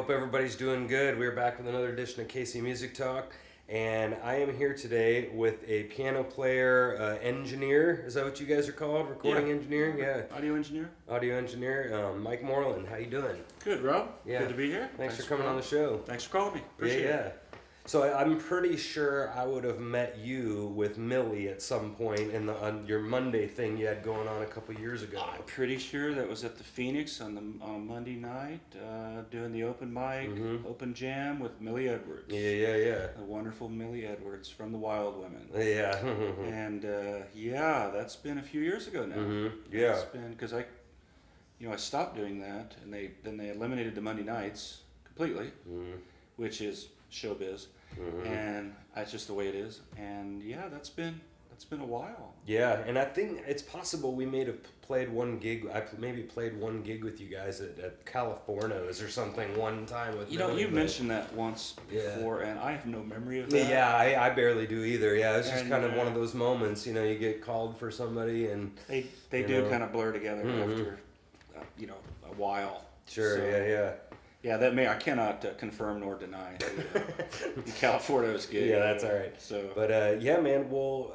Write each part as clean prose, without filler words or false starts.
Hope everybody's doing good. We're back with another edition of KC Music Talk, and I am here today with a piano player, engineer. Is that what you guys are called? Recording engineer? Yeah. Audio engineer. Audio engineer, Mike Moreland. How you doing? Good, Rob. Yeah. Good to be here. Thanks for coming on the show. Thanks for calling me. Appreciate it. So I'm pretty sure I would have met you with Millie at some point in on your Monday thing you had going on a couple years ago. I'm pretty sure that was at the Phoenix on Monday night, doing the open mic, open jam with Millie Edwards. Yeah. The wonderful Millie Edwards from the Wild Women. Yeah. And that's been a few years ago now. Yeah. It's been because I stopped doing that, and they eliminated the Monday nights completely, which is showbiz, and that's just the way it is. And that's been a while. Yeah, and I think it's possible we may have played one gig. I maybe played one gig with you guys at California's or something one time with. You mentioned that once before, and I have no memory of that. Yeah, I barely do either. Yeah, it's just kind of one of those moments. You get called for somebody, and they do kind of blur together after a while. Sure. So, Yeah, I cannot confirm nor deny the California's gig. Yeah, that's all right. So, but man. Well,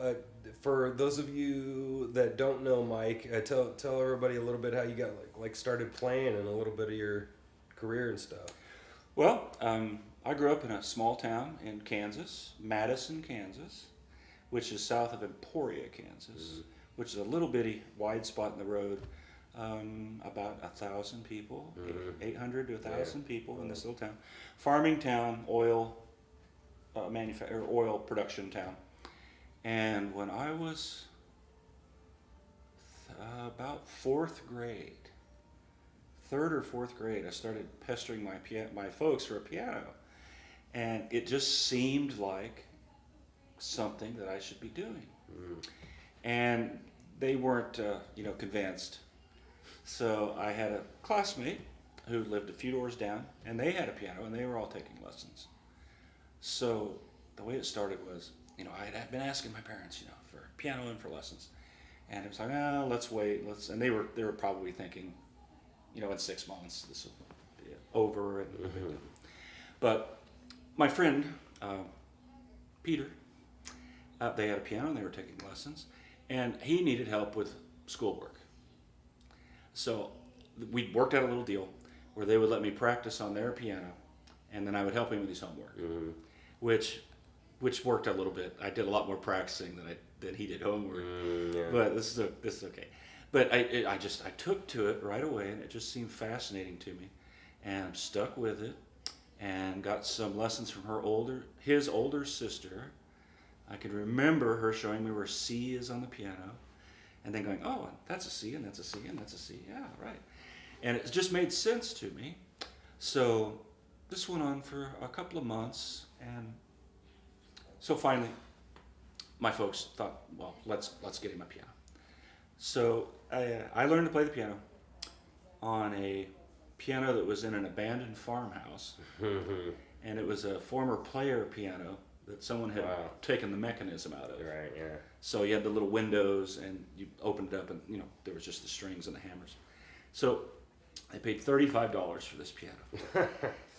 for those of you that don't know Mike, tell everybody a little bit how you got like started playing and a little bit of your career and stuff. Well, I grew up in a small town in Kansas, Madison, Kansas, which is south of Emporia, Kansas, which is a little bitty wide spot in the road. About 1,000 people, 800 to 1,000 people in this little town. Farming town, oil production town. And when I was about third or fourth grade, I started pestering my folks for a piano. And it just seemed like something that I should be doing. And they weren't, convinced. So I had a classmate who lived a few doors down, and they had a piano, and they were all taking lessons. So the way it started was, I had been asking my parents, for piano and for lessons, and it was like, let's wait, and they were probably thinking, in 6 months this will be over, but my friend Peter, they had a piano and they were taking lessons, and he needed help with schoolwork. So we worked out a little deal where they would let me practice on their piano, and then I would help him with his homework, which worked a little bit. I did a lot more practicing than he did homework, but this is okay. But I took to it right away, and it just seemed fascinating to me, and stuck with it, and got some lessons from his older sister. I could remember her showing me where C is on the piano. And then going, oh, that's a C, and that's a C, and that's a C. Yeah, right. And it just made sense to me. So this went on for a couple of months. And so finally, my folks thought, well, let's get him a piano. So I learned to play the piano on a piano that was in an abandoned farmhouse. And it was a former player piano that someone had taken the mechanism out of. Right, yeah. So you had the little windows, and you opened it up, and there was just the strings and the hammers. So I paid $35 for this piano,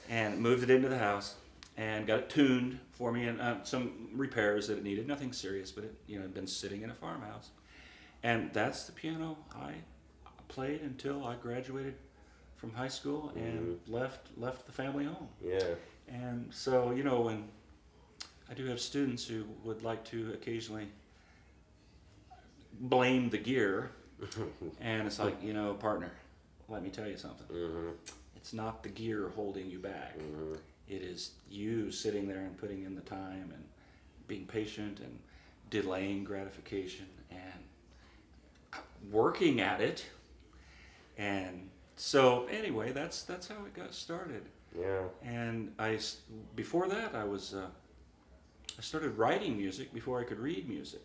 and moved it into the house, and got it tuned for me, and some repairs that it needed. Nothing serious, but it had been sitting in a farmhouse, and that's the piano I played until I graduated from high school and left the family home. Yeah. And so when I do have students who would like to occasionally blame the gear, and it's like, partner, let me tell you something. It's not the gear holding you back. It is you sitting there and putting in the time and being patient and delaying gratification and working at it. And so anyway, that's how it got started. Yeah. And before that, I started writing music before I could read music,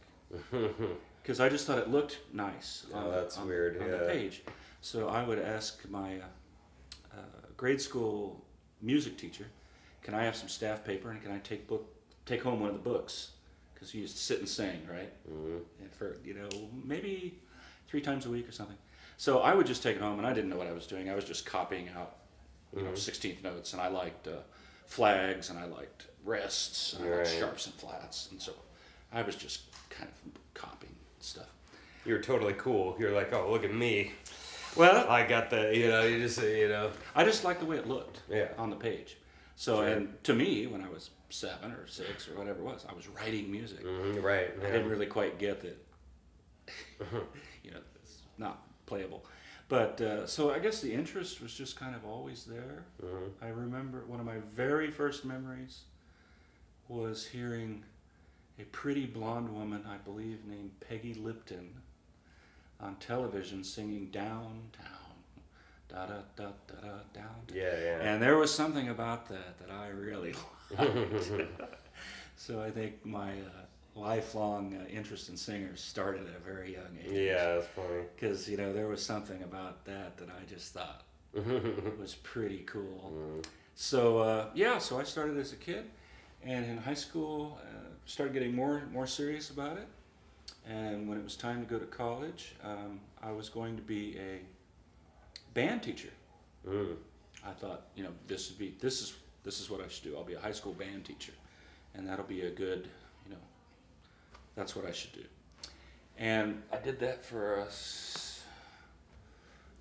because I just thought it looked nice on the page. So I would ask my grade school music teacher, can I have some staff paper, and can I take home one of the books? Because he used to sit and sing, right? And for maybe 3 times a week or something. So I would just take it home, and I didn't know what I was doing. I was just copying out 16th notes, and I liked flags, and I liked rests, and I liked sharps and flats, and so I was just kind of copying stuff. You're totally cool. You're like, oh, look at me. Well, I got the, you just, I just liked the way it looked on the page. So, Sure. and to me, when I was 7 or 6 or whatever it was, I was writing music. Right. I didn't really quite get that, it's not playable. But, so I guess the interest was just kind of always there. I remember one of my very first memories was hearing a pretty blonde woman, I believe named Peggy Lipton, on television singing Downtown, da-da-da-da-da, downtown. Yeah. And there was something about that I really liked. So I think my lifelong interest in singers started at a very young age. Yeah, that's funny. Because, there was something about that I just thought was pretty cool. So, so I started as a kid, and in high school, started getting more serious about it. And when it was time to go to college, I was going to be a band teacher. I thought, this is what I should do. I'll be a high school band teacher, and that'll be a good, that's what I should do. And I did that for a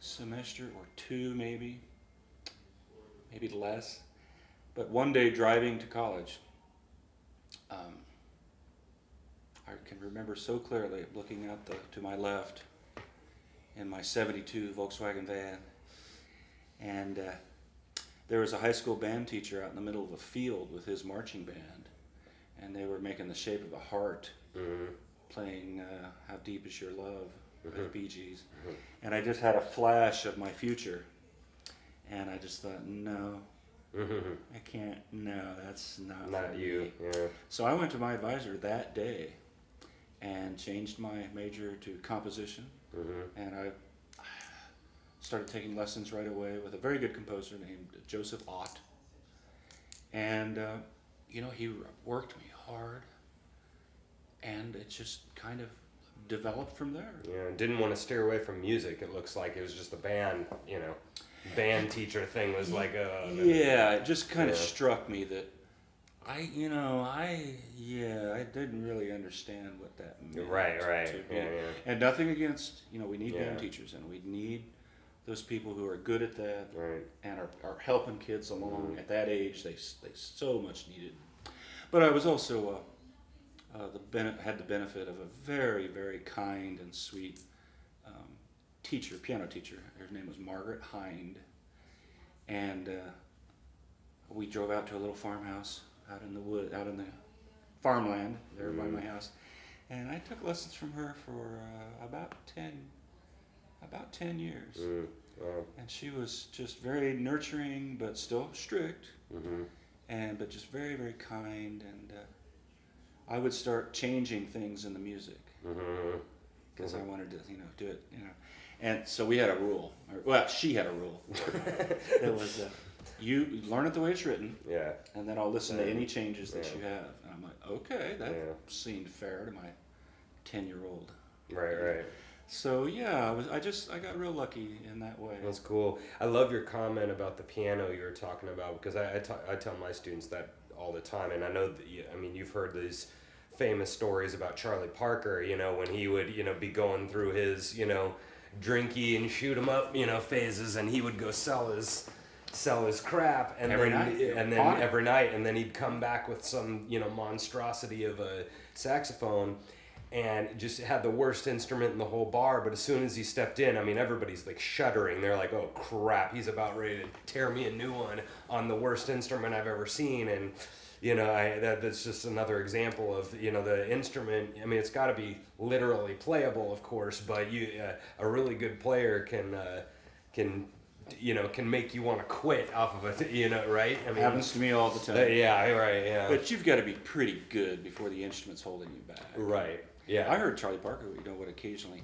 semester or 2, maybe less. But one day driving to college, I can remember so clearly looking out to my left in my 72 Volkswagen van, and there was a high school band teacher out in the middle of a field with his marching band, and they were making the shape of a heart, playing How Deep Is Your Love by the Bee Gees. And I just had a flash of my future, and I just thought, no, I can't, no, that's not you. me. Yeah. So I went to my advisor that day and changed my major to composition, and I started taking lessons right away with a very good composer named Joseph Ott. And he worked me hard, and it just kind of developed from there. Yeah, didn't want to steer away from music. It looks like it was just a band, band teacher thing was like it just kind of struck me that I didn't really understand what that meant. Right. Yeah. And nothing against, we need band teachers, and we need those people who are good at that, and are helping kids along at that age. They so much needed. But I was also had the benefit of a very, very kind and sweet piano teacher. Her name was Margaret Hind, and we drove out to a little farmhouse out in the farmland there by my house, and I took lessons from her for about 10 years. Wow. And she was just very nurturing, but still strict, but just very, very kind. And I would start changing things in the music because I wanted to, do it, And so we had a rule. She had a rule. It was you learn it the way it's written, and then I'll listen to any changes that you have. And I'm like, okay, that seemed fair to my 10-year-old. Right. So I got real lucky in that way. That's cool. I love your comment about the piano you were talking about, because I tell my students that all the time, and I know that you've heard these famous stories about Charlie Parker, when he would be going through his drinky and shoot 'em up phases, and he would go sell his crap every night, and then he'd come back with some monstrosity of a saxophone, and just had the worst instrument in the whole bar. But as soon as he stepped in, everybody's like shuddering. They're like, oh crap, he's about ready to tear me a new one on the worst instrument I've ever seen. And that's just another example of the instrument. It's got to be literally playable, of course, but a really good player can make you want to quit off of it, right? Happens to me all the time. Yeah. But you've got to be pretty good before the instrument's holding you back. Right. Yeah. I heard Charlie Parker, would occasionally,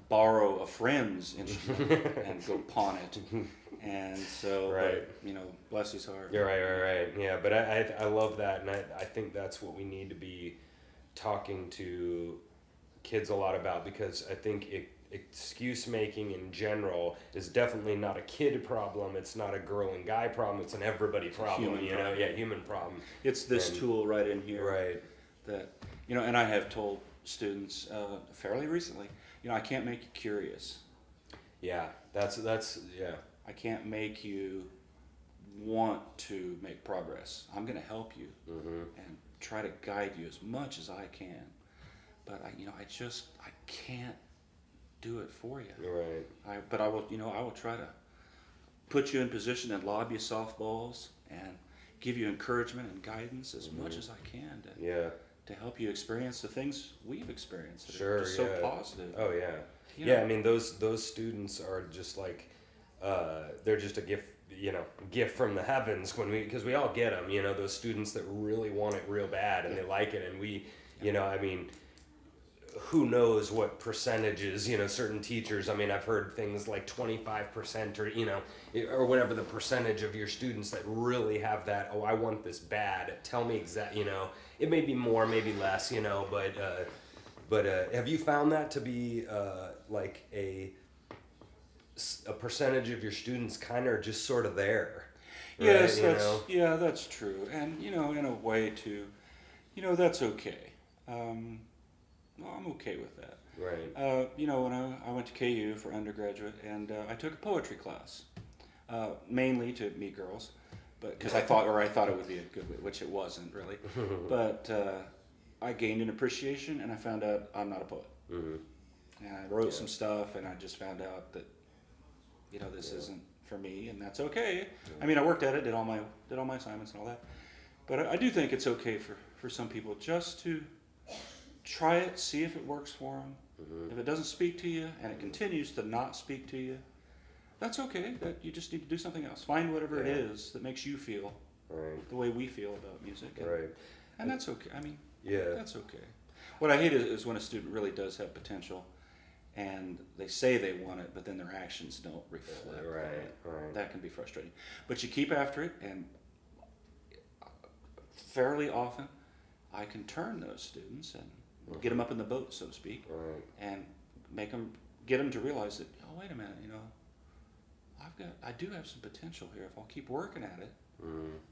borrow a friend's instrument and go pawn it. And so, bless his heart. You're right. Yeah, but I love that, and I think that's what we need to be talking to kids a lot about, because I think excuse making in general is definitely not a kid problem. It's not a girl and guy problem. It's an everybody problem. Human you know, problem. yeah, human problem. It's this And- tool right in here. Right. That, and I have told students fairly recently, I can't make you curious. Yeah, that's yeah. I can't make you want to make progress. I'm going to help you and try to guide you as much as I can. But I can't do it for you. Right. But I will try to put you in position and lob you softballs and give you encouragement and guidance as much as I can to help you experience the things we've experienced. That are just so positive. Oh yeah. Yeah, I mean those students are just like they're just a gift from the heavens because we all get them. Those students that really want it real bad and they like it, and we, I mean, who knows what percentages, certain teachers, I mean, I've heard things like 25% or whatever the percentage of your students that really have that, oh, I want this bad, tell me exactly, it may be more, maybe less, but have you found that to be like a percentage of your students kind of just sort of there? Yes, right? That's true. And, in a way too, that's okay. I'm okay with that. Right. When I went to KU for undergraduate, and I took a poetry class, mainly to meet girls, but because I thought it would be a good, which it wasn't really. But I gained an appreciation, and I found out I'm not a poet. And I wrote some stuff, and I just found out that, this isn't for me, and that's okay. I mean, I worked at it, did all my assignments and all that. But I do think it's okay for some people just to try it, see if it works for them. If it doesn't speak to you and it continues to not speak to you, that's okay. That you just need to do something else. Find whatever it is that makes you feel the way we feel about music. And that's okay. I mean, that's okay. What I hate is when a student really does have potential and they say they want it, but then their actions don't reflect Right. That can be frustrating. But you keep after it, and fairly often I can turn those students and get them up in the boat, so to speak, and get them to realize that, oh, wait a minute, I do have some potential here. If I'll keep working at it,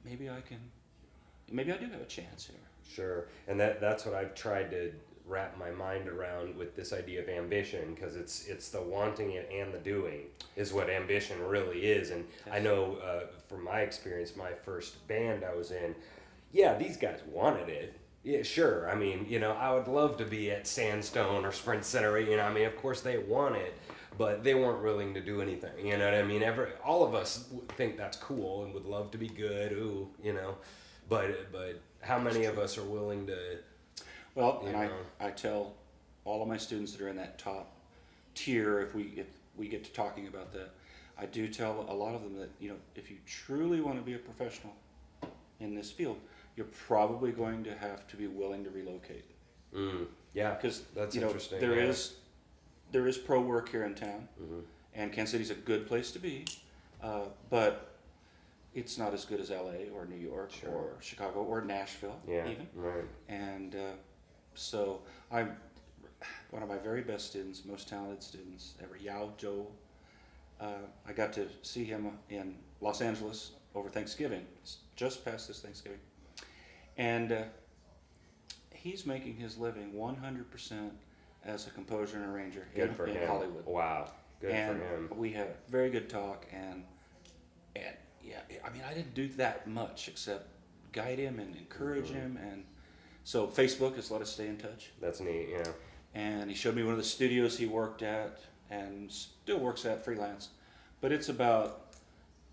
maybe I do have a chance here. Sure, and that's what I've tried to wrap my mind around with this idea of ambition, because it's the wanting it and the doing is what ambition really is. And I know from my experience, my first band I was in, these guys wanted it. Yeah, sure. I mean, I would love to be at Sandstone or Sprint Center. I mean, of course they want it, but they weren't willing to do anything. You know what I mean? All of us think that's cool and would love to be good. Ooh, but how many of us are willing to? Well, and I tell all of my students that are in that top tier, if we get to talking about that, I do tell a lot of them that if you truly want to be a professional in this field, you're probably going to have to be willing to relocate. Yeah, because that's interesting. There is pro work here in town, and Kansas City's a good place to be, but it's not as good as LA or New York or Chicago or Nashville even. Right. And so I'm one of my very best students, most talented students ever, Yao Zhou. I got to see him in Los Angeles over Thanksgiving, just past this Thanksgiving. And he's making his living 100% as a composer and arranger in Hollywood. Wow, good for him. We had a very good talk, and I mean, I didn't do that much except guide him and encourage him, and so Facebook has let us stay in touch. That's neat, yeah. And he showed me one of the studios he worked at and still works at freelance, but it's about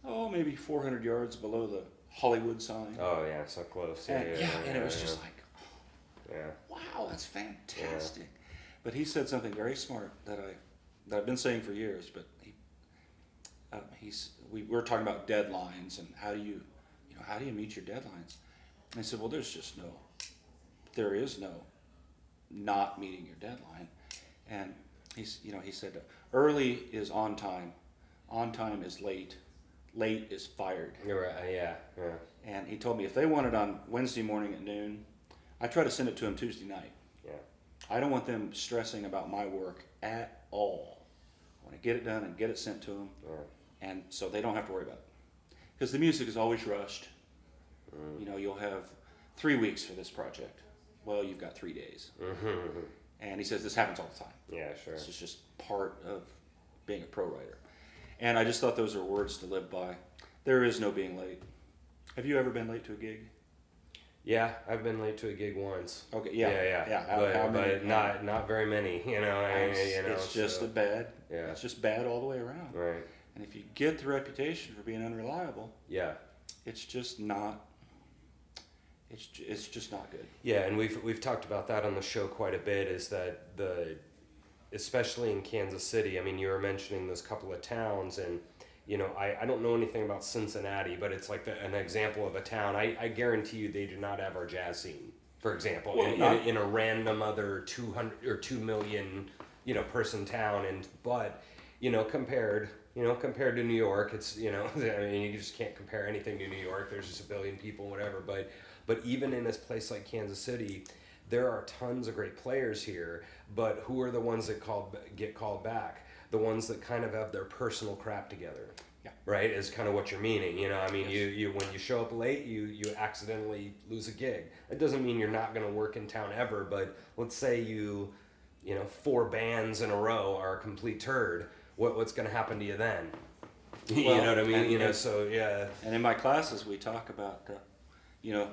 maybe 400 yards below the Hollywood sign. Oh yeah, so close. And it was just like, wow, that's fantastic. But he said something very smart that I've been saying for years. But we were talking about deadlines and how do you meet your deadlines? And I said, well, there is no not meeting your deadline. And he said, early is on time is late is fired. You're right. Yeah. And he told me if they want it on Wednesday morning at noon, I try to send it to them Tuesday night. Yeah. I don't want them stressing about my work at all. I want to get it done and get it sent to them, and so they don't have to worry about it. Because the music is always rushed. You know, you'll have 3 weeks for this project. Well, you've got 3 days. And he says this happens all the time. Yeah, sure. This is just part of being a pro writer. And I just thought those are words to live by. There is no being late. Have you ever been late to a gig? Yeah, I've been late to a gig once. Okay, yeah. How many? But not very many. You know, it's just so, a bad. Yeah. It's just bad all the way around. Right. And if you get the reputation for being unreliable, yeah, it's just not. It's just not good. Yeah, and we've talked about that on the show quite a bit. Is that especially in Kansas City? I mean, you were mentioning those couple of towns, and you know, I don't know anything about Cincinnati, but it's like an example of a town. I guarantee you they do not have our jazz scene, for example, Well, in a random other 200 or 2 million, you know, person town. But you know, compared to New York, it's, you know, I mean, you just can't compare anything to New York. There's just a billion people, whatever. But even in this place like Kansas City, there are tons of great players here. But who are the ones that get called back? The ones that kind of have their personal crap together. Yeah. Right, is kind of what you're meaning. You know, I mean, Yes. you when you show up late, you accidentally lose a gig. It doesn't mean you're not going to work in town ever. But let's say you know, 4 bands in a row are a complete turd. What's going to happen to you then? You Well, know what I mean? and- You know, so yeah. And in my classes, we talk about, you know,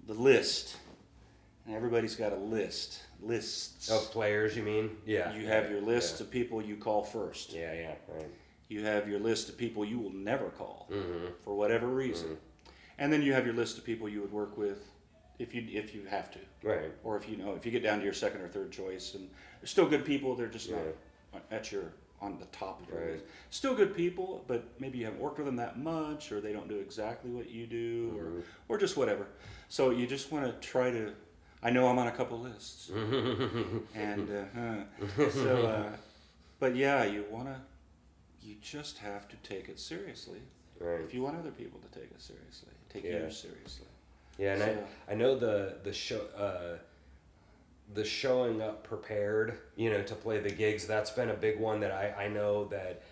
the list. And everybody's got a list. Lists. Of players, you mean? Yeah. You have your list of people you call first. Yeah, yeah, right. You have your list of people you will never call Mm-hmm. for whatever reason. And then you have your list of people you would work with if you have to. Right. Or if you get down to your second or third choice, and they're still good people, they're just not on the top of your Right. list. Still good people, but maybe you haven't worked with them that much, or they don't do exactly what you do, or just whatever. So you just want to try to. I know I'm on a couple lists, and but yeah, you just have to take it seriously. Right. If you want other people to take it seriously, take you seriously. Yeah, and So- I know the showing up prepared, you know, to play the gigs. That's been a big one that I know that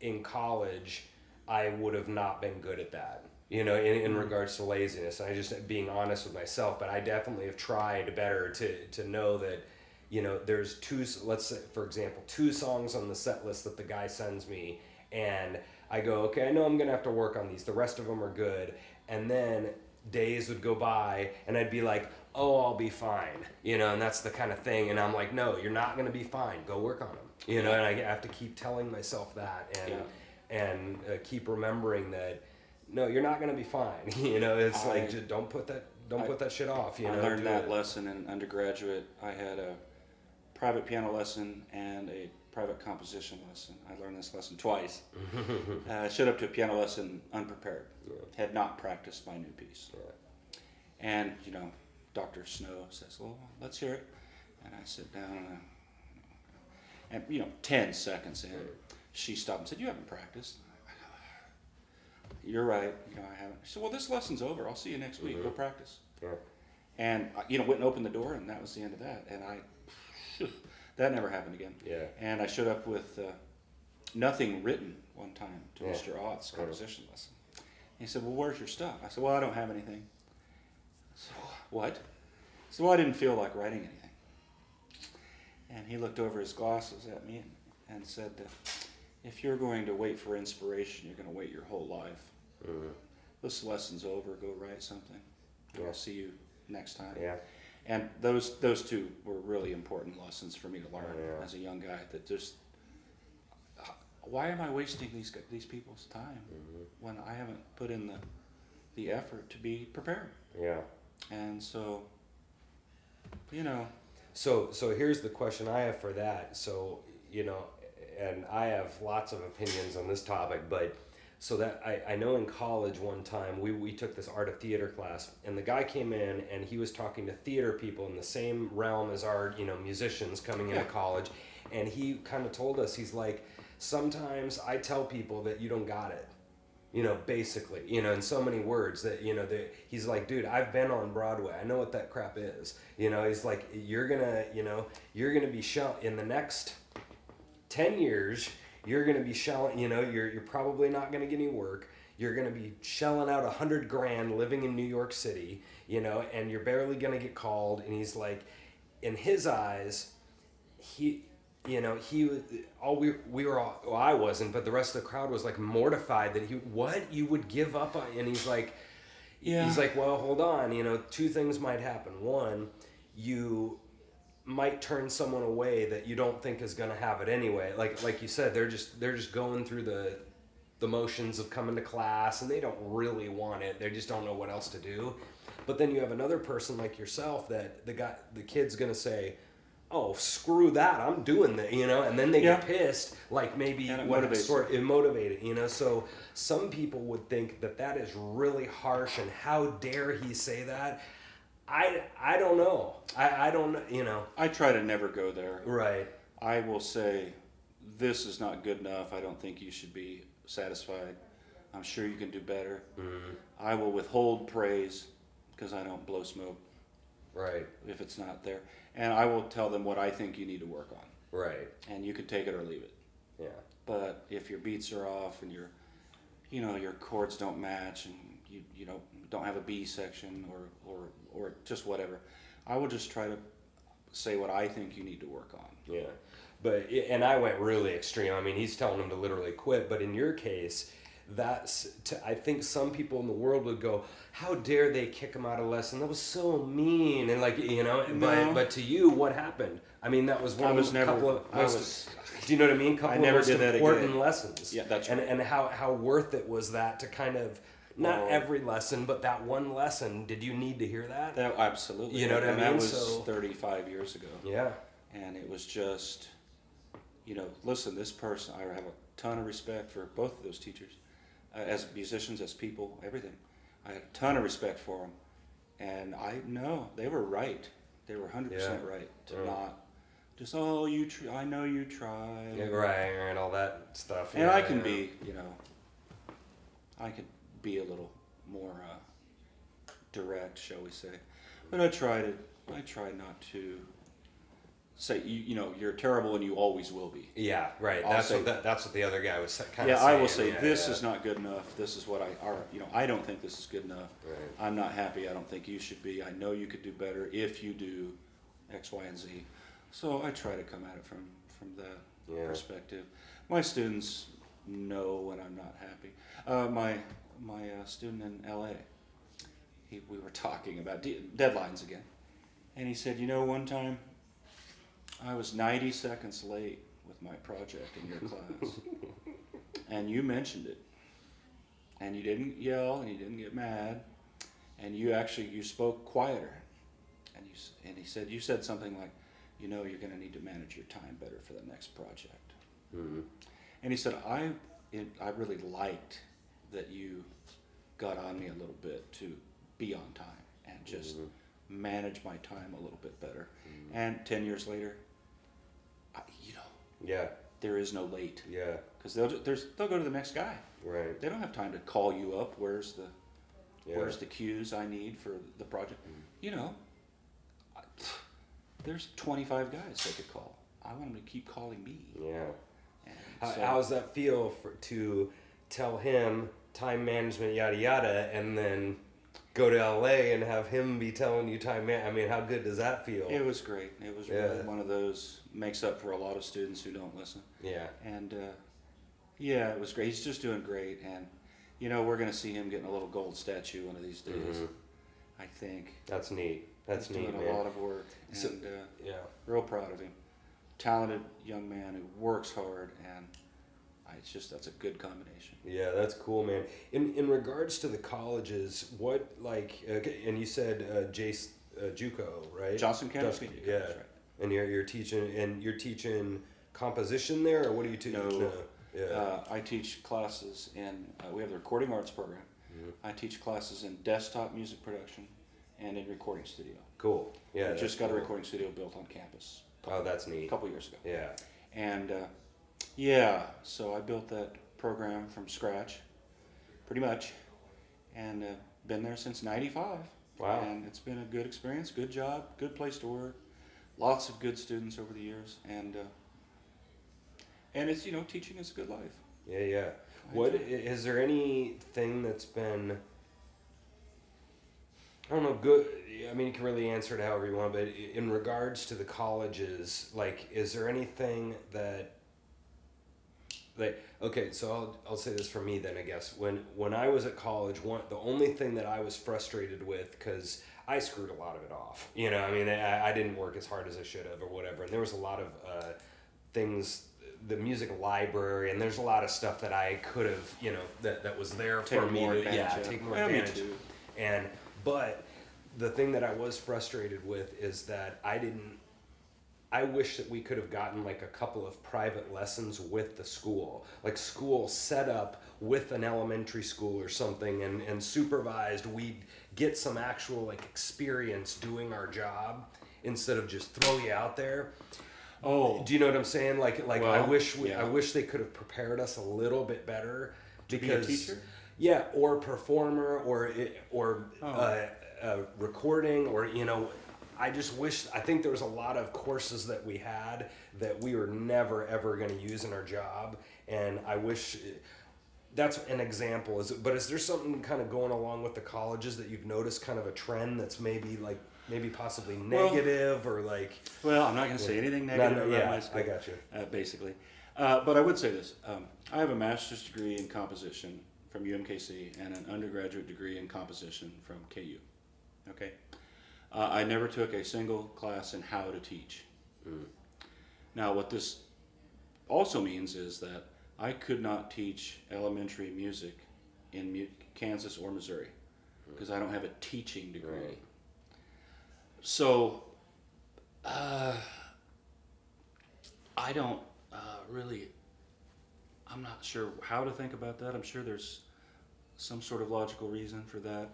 in college I would have not been good at that. You know, in regards to laziness, and I just being honest with myself. But I definitely have tried better to know that, you know, there's let's say, for example, 2 songs on the set list that the guy sends me, and I go, okay, I know I'm gonna have to work on these. The rest of them are good, and then days would go by, and I'd be like, oh, I'll be fine, you know, and that's the kind of thing. And I'm like, no, you're not gonna be fine. Go work on them, you know. And I have to keep telling myself that, and keep remembering that. No, you're not gonna be fine. You know, it's like just don't put that shit off. You know, I learned that lesson in undergraduate. I had a private piano lesson and a private composition lesson. I learned this lesson twice. I showed up to a piano lesson unprepared. Had not practiced my new piece. And you know, Dr. Snow says, "Well, let's hear it." And I sit down and you know, 10 seconds in, she stopped and said, "You haven't practiced." You're right. You know, I haven't. She said, "Well, this lesson's over. I'll see you next week. Go practice." Yeah. And you know, went and opened the door, and that was the end of that. And that never happened again. Yeah. And I showed up with nothing written one time to Mr. Ott's composition lesson. And he said, "Well, where's your stuff?" I said, "Well, I don't have anything." I said, "What?" I said, "Well, I didn't feel like writing anything." And he looked over his glasses at me and said, "If you're going to wait for inspiration, you're going to wait your whole life. This lesson's over. Go write something. I'll see you next time." Yeah. And those 2 were really important lessons for me to learn as a young guy. That just, why am I wasting these people's time when I haven't put in the effort to be prepared? Yeah. And so, you know. So here's the question I have for that. So, you know, and I have lots of opinions on this topic, but so that I know in college one time we took this art of theater class, and the guy came in and he was talking to theater people in the same realm as our, you know, musicians coming into college, and he kind of told us, he's like, sometimes I tell people that you don't got it. basically, in so many words that, he's like, dude, I've been on Broadway. I know what that crap is. He's like, you're gonna be shown in the next 10 years, you're gonna be shelling, you're probably not gonna get any work. You're gonna be shelling out $100,000 living in New York City, and you're barely gonna get called. And he's like, in his eyes, he was all we were all, well, I wasn't, but the rest of the crowd was like mortified that you would give up on. And he's like, well, hold on, two things might happen. One, you might turn someone away that you don't think is going to have it anyway. Like you said, they're just going through the motions of coming to class, and they don't really want it. They just don't know what else to do. But then you have another person like yourself that the kid's going to say, oh, screw that, I'm doing that, and then they get pissed, like maybe it motivates. So some people would think that is really harsh, and how dare he say that? I don't know. I don't, I try to never go there. Right. I will say, this is not good enough. I don't think you should be satisfied. I'm sure you can do better. Mm-hmm. I will withhold praise because I don't blow smoke. Right. If it's not there. And I will tell them what I think you need to work on. Right. And you can take it or leave it. Yeah. But if your beats are off and your chords don't match and you don't have a B section or just whatever, I will just try to say what I think you need to work on. Yeah. And I went really extreme. I mean, he's telling him to literally quit. But in your case, I think some people in the world would go, how dare they kick him out of lesson? That was so mean. And but to you, what happened? I mean, that was one of the couple of do you know what I mean? Couple of most important lessons. Yeah, that's right. And how worth it was that to kind of, not every lesson, but that one lesson. Did you need to hear that? Absolutely. You know what I mean? That was 35 years ago. Yeah. And it was just, listen, this person, I have a ton of respect for both of those teachers. As musicians, as people, everything. I had a ton of respect for them. And I know they were right. They were 100% right to not just, I know you tried. Yeah, right, and all that stuff. And I can be, I could be a little more direct, shall we say. But I try not to say, you're terrible and you always will be. Yeah, right. That's what the other guy was kind of saying. Yeah, I will say, this is not good enough. This is what I don't think this is good enough. Right. I'm not happy. I don't think you should be. I know you could do better if you do X, Y, and Z. So I try to come at it from that perspective. My students know when I'm not happy. My student in LA, we were talking about deadlines again. And he said, one time I was 90 seconds late with my project in your class. And you mentioned it. And you didn't yell and you didn't get mad. And you spoke quieter. And he said, you said something like, you're going to need to manage your time better for the next project. Mm-hmm. And he said, I really liked that you got on me a little bit to be on time and just manage my time a little bit better. Mm-hmm. And 10 years later, there is no late. Yeah. Because they'll go to the next guy. Right. They don't have time to call you up. Where's the cues I need for the project? Mm-hmm. There's 25 guys they could call. I want them to keep calling me. Yeah. How does that feel to tell him time management, yada yada, and then go to LA and have him be telling you time man? I mean, how good does that feel? It was great. It was really one of those, makes up for a lot of students who don't listen. Yeah. And it was great. He's just doing great, and we're going to see him getting a little gold statue one of these days. Mm-hmm. I think. That's neat. He's doing neat, man. A lot of work, and real proud of him. Talented young man who works hard, and that's a good combination. Yeah, that's cool, man. In regards to the colleges, what and you said JUCO, right? Johnson County. Yeah. That's right. And you're teaching composition there, or what do you teach? No. I teach classes in. We have the recording arts program. Mm-hmm. I teach classes in desktop music production and in recording studio. Cool. Yeah. We just got a recording studio built on campus. That's neat. A couple years ago. Yeah. And so I built that program from scratch. pretty much, and been there since '95. Wow. And it's been a good experience, good job, good place to work, lots of good students over the years, and it's, teaching is a good life. Yeah, yeah. What is there anything that's been, I don't know, good? I mean, you can really answer it however you want, but in regards to the colleges, like, is there anything that, like, okay, so I'll say this for me then, I guess. When I was at college, the only thing that I was frustrated with, because I screwed a lot of it off. I mean, I didn't work as hard as I should have or whatever, and there was a lot of things, the music library, and there's a lot of stuff that I could have, that was there for me to, take more advantage. But the thing that I was frustrated with is that I wish that we could have gotten like a couple of private lessons with the school, like school set up with an elementary school or something, and supervised. We'd get some actual like experience doing our job instead of just throw you out there. Oh, do you know what I'm saying? Like well, I wish they could have prepared us a little bit better. To be a teacher? Yeah, or performer, or recording, or I just wish. I think there was a lot of courses that we had that we were never ever going to use in our job, and I wish. That's an example. But is there something kind of going along with the colleges that you've noticed, kind of a trend that's maybe possibly negative, or like? Well, I'm not going to say anything negative about my school. I got you. Basically, but I would say this: I have a master's degree in composition from UMKC and an undergraduate degree in composition from KU. Okay, I never took a single class in how to teach. Now, what this also means is that I could not teach elementary music in Kansas or Missouri because I don't have a teaching degree. Right. So, I don't really, I'm not sure how to think about that. I'm sure there's some sort of logical reason for that.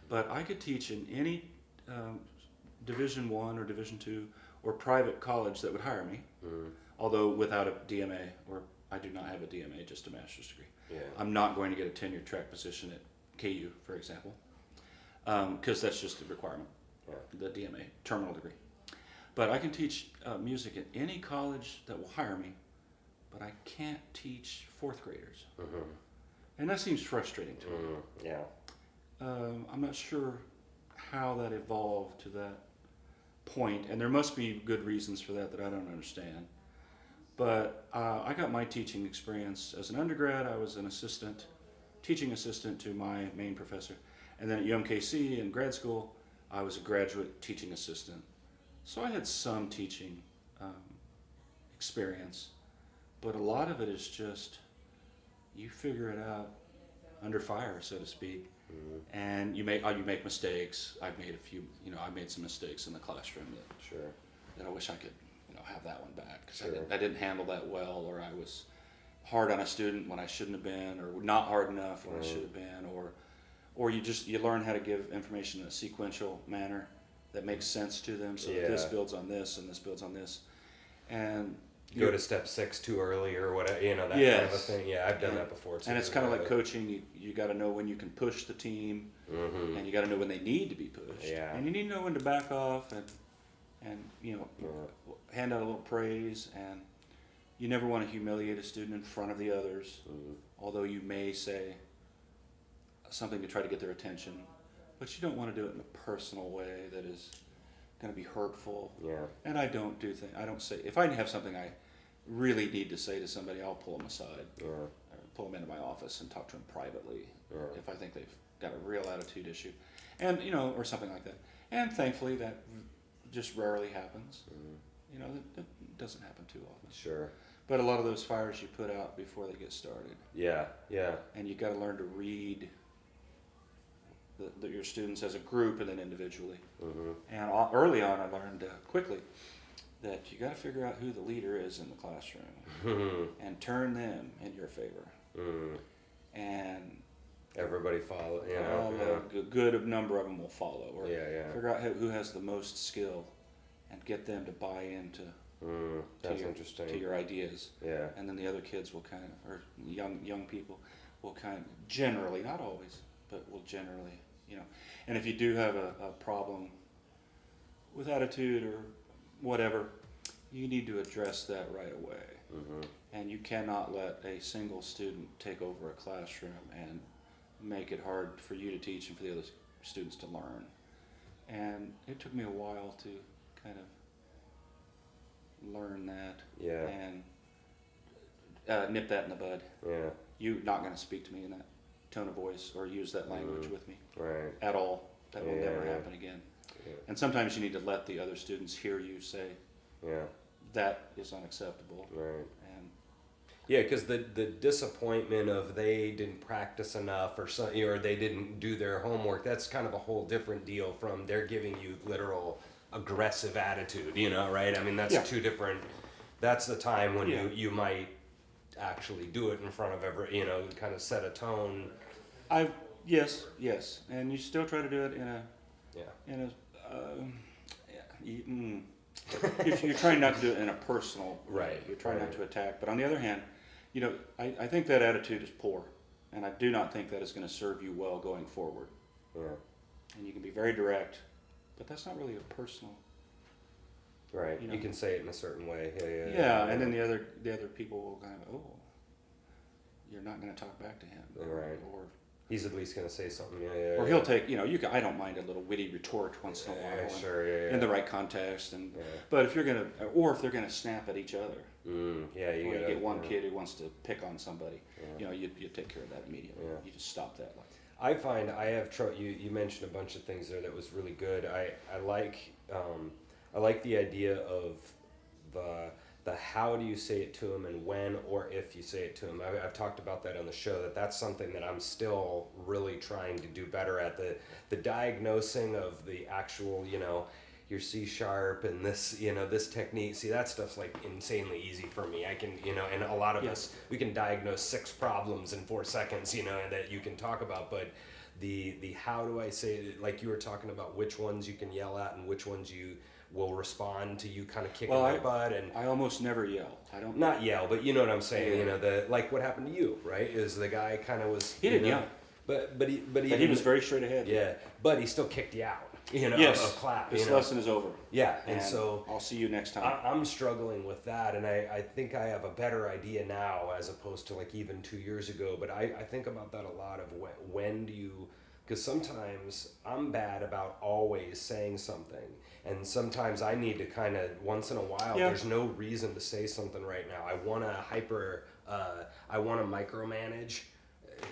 But I could teach in any Division I or Division II or private college that would hire me, although without a DMA, or I do not have a DMA, just a master's degree. Yeah. I'm not going to get a tenure track position at KU, for example, because that's just a requirement, the DMA, terminal degree. But I can teach music at any college that will hire me, but I can't teach fourth graders. And that seems frustrating to me. Yeah. I'm not sure how that evolved to that point, and there must be good reasons for that I don't understand. But I got my teaching experience as an undergrad. I was an teaching assistant to my main professor. And then at UMKC in grad school, I was a graduate teaching assistant. So I had some teaching experience, but a lot of it is just, you figure it out under fire, so to speak. And you make mistakes. I've made a few, I made some mistakes in the classroom that I wish I could, have that one back, because I didn't handle that well, or I was hard on a student when I shouldn't have been, or not hard enough when I should have been, or you learn how to give information in a sequential manner that makes sense to them, so that this builds on this and this builds on this, and go to step 6 too early or whatever, that kind of a thing. Yeah, I've done that before too. And it's kind of like coaching. You got to know when you can push the team, and you got to know when they need to be pushed, and you need to know when to back off and hand out a little praise. And you never want to humiliate a student in front of the others, although you may say something to try to get their attention, but you don't want to do it in a personal way that is going to be hurtful. And I don't do things. I don't say, if I have something I really need to say to somebody, I'll pull them aside, or pull them into my office and talk to them privately if I think they've got a real attitude issue, and or something like that. And thankfully, that just rarely happens. That doesn't happen too often. Sure. But a lot of those fires you put out before they get started. Yeah. And you got to learn to read your students as a group and then individually. And early on, I learned quickly that you got to figure out who the leader is in the classroom and turn them in your favor. And everybody follow. A good number of them will follow. Or Yeah. figure out who has the most skill and get them to buy into That's to interesting. your ideas. Yeah. And then the other kids will kind of, or young people will kind of generally, not always, but will generally, you know. And if you do have a problem with attitude or whatever, you need to address that right away. Mm-hmm. And you cannot let a single student take over a classroom and make it hard for you to teach and for the other students to learn. And it took me a while to kind of learn that Yeah. and nip that in the bud. Yeah. You're not going to speak to me in that tone of voice or use that language with me Right. at all. That will never Yeah. happen again. Yeah. And sometimes you need to let the other students hear you say, Yeah. that is unacceptable. Right. And Yeah, because the disappointment of they didn't practice enough or something, or they didn't do their homework, that's kind of a whole different deal from they're giving you literal aggressive attitude, you know, right? I mean, that's Yeah. two different, that's the time when Yeah. you might actually do it in front of you know, kind of set a tone. yes, and you still try to do it Yeah. you're trying not to do it in a personal way. Right, You're trying not right. to attack. But on the other hand, you know, I think that attitude is poor, and I do not think that is going to serve you well going forward. Yeah. And you can be very direct, but that's not really a personal. Right. You You know. can say it in a certain way. Yeah. Yeah, and then the other people will kind of, oh, you're not going to talk back to him, Right. or He's at least gonna say something. Yeah. or he'll take, you know, I don't mind a little witty retort once in a while, Yeah, and- sure. Yeah. in the right context, and Yeah. but if you're gonna, or if they're gonna snap at each other, Yeah. You or you gotta get one yeah. kid who wants to pick on somebody, Yeah. you know, you take care of that immediately. Yeah. You just stop that. I find I have trouble. You mentioned a bunch of things there that was really good. I like the idea of the how do you say it to him and when or if you say it to him. I've talked about that on the show. That's something that I'm still really trying to do better at. The diagnosing of the actual, you know, your C sharp and this, you know, this technique. See, that stuff's like insanely easy for me. I can, you know, and a lot of us, we can diagnose 6 problems in 4 seconds, you know, that you can talk about. But the how do I say it, like you were talking about which ones you can yell at and which ones you will respond to you kind of kicking Well, my butt. And I almost never yell. I don't. not yell, but you know what I'm saying. Yeah. You know, the like what happened to you, right? Is the guy kind of was He didn't you know, yell. but he But he was very straight ahead. yeah, but he still kicked you out, you know, Yes. of class. This You know? lesson is over. Yeah, and And so I'll see you next time. I'm struggling with that, and I think I have a better idea now as opposed to like even 2 years ago. But I think about that a lot of when do you, because sometimes I'm bad about always saying something, and sometimes I need to kind of once in a while. Yeah. There's no reason to say something right now. I want to I want to micromanage.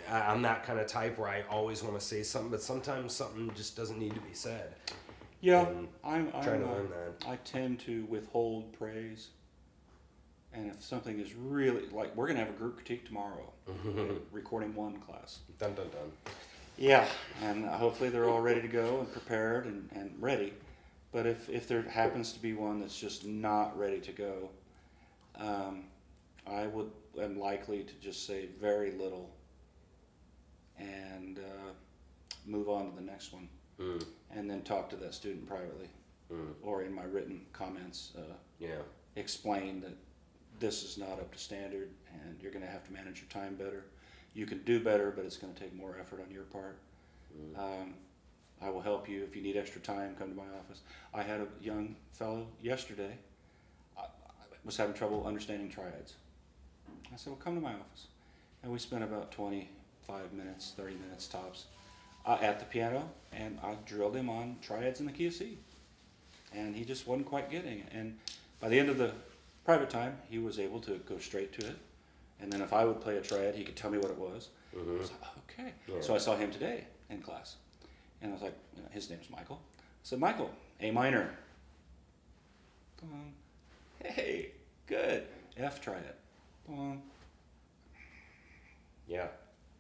I'm that kind of type where I always want to say something, but sometimes something just doesn't need to be said. Yeah, And I'm trying to learn that. I tend to withhold praise, and if something is really like, we're gonna have a group critique tomorrow, recording 1 class. Dun dun dun. Yeah, and hopefully they're all ready to go and prepared and ready. But if there happens to be one that's just not ready to go, am likely to just say very little and move on to the next one, and then talk to that student privately or in my written comments. Yeah. Explain that this is not up to standard, and you're going to have to manage your time better. You can do better, but it's going to take more effort on your part. I will help you. If you need extra time, come to my office. I had a young fellow yesterday, I was having trouble understanding triads. I said, well, come to my office. And we spent about 25 minutes, 30 minutes tops at the piano, and I drilled him on triads in the key of C. And he just wasn't quite getting it. And by the end of the private time, he was able to go straight to it. And then if I would play a triad, he could tell me what it was. I was like, okay. Yeah. So I saw him today in class. And I was like, you know, his name's Michael. I said, Michael, A minor. Boom. Hey, good. F triad. Boom. Yeah.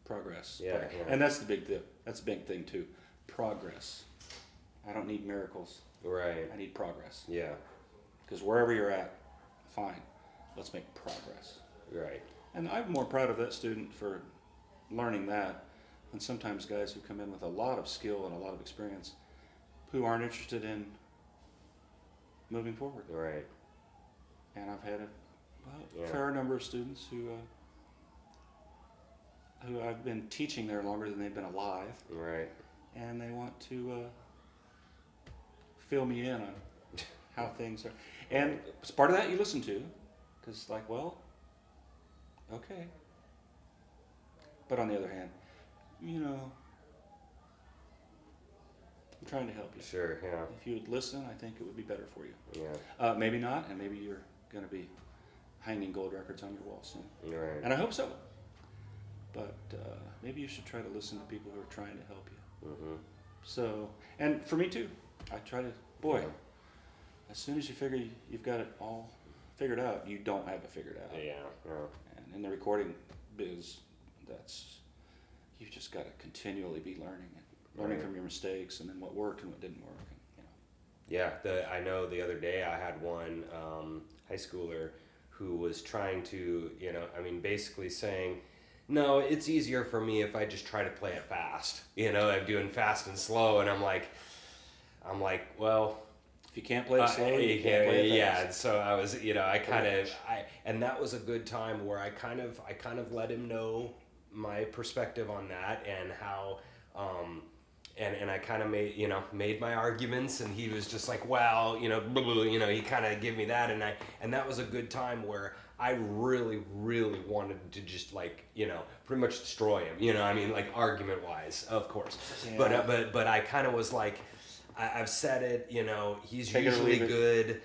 Progress. Yeah, yeah. And that's the big thing. That's a big thing too. Progress. I don't need miracles. Right. I need progress. Yeah. Because wherever you're at, fine. Let's make progress. Right. And I'm more proud of that student for learning that than sometimes guys who come in with a lot of skill and a lot of experience who aren't interested in moving forward. Right. And I've had a fair number of students who I've been teaching there longer than they've been alive, Right. and they want to fill me in on how things are. And as part of that, you listen to, because like, well, okay. But on the other hand, you know, I'm trying to help you. Sure. Yeah. If you would listen, I think it would be better for you. Yeah. Maybe not, and maybe you're going to be hanging gold records on your wall soon. Right. And I hope so. But maybe you should try to listen to people who are trying to help you. Mm-hmm. So, and for me too, I try to, boy, Yeah. as soon as you figure you've got it all figured out, you don't have it figured out. Yeah. Yeah. And in the recording biz, you've just got to continually be learning Right. from your mistakes, and then what worked and what didn't work. And, you know. Yeah. I know the other day I had one high schooler who was trying to, basically saying, no, it's easier for me if I just try to play it fast. I'm doing fast and slow, and I'm like, well, If you can't play it slow, you can't play it fast. yeah. And so I was, and that was a good time where I kind of let him know my perspective on that and how, and I kind of made my arguments, and he was just like, well, blah, blah, he kind of gave me that, and that was a good time where I really, really wanted to just pretty much destroy him, like argument wise, of course, Yeah. but I kind of was like, I've said it, he's Take it or usually leave it. good.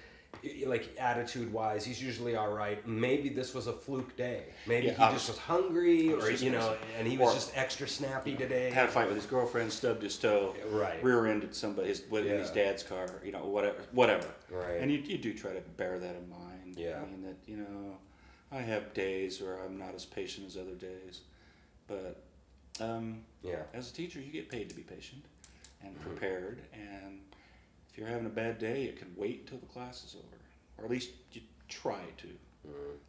Like attitude wise, he's usually all right. Maybe this was a fluke day. Maybe Yeah, he just was hungry, was or just gonna say- and he was or- just extra snappy today. Had a fight with his girlfriend, stubbed his toe, Right. rear-ended somebody in his Yeah. dad's car, whatever. Right. And you do try to bear that in mind. Yeah. I mean that I have days where I'm not as patient as other days, but Yeah. as a teacher, you get paid to be patient and Mm-hmm. prepared. And if you're having a bad day, it can wait until the class is over, or at least you try to,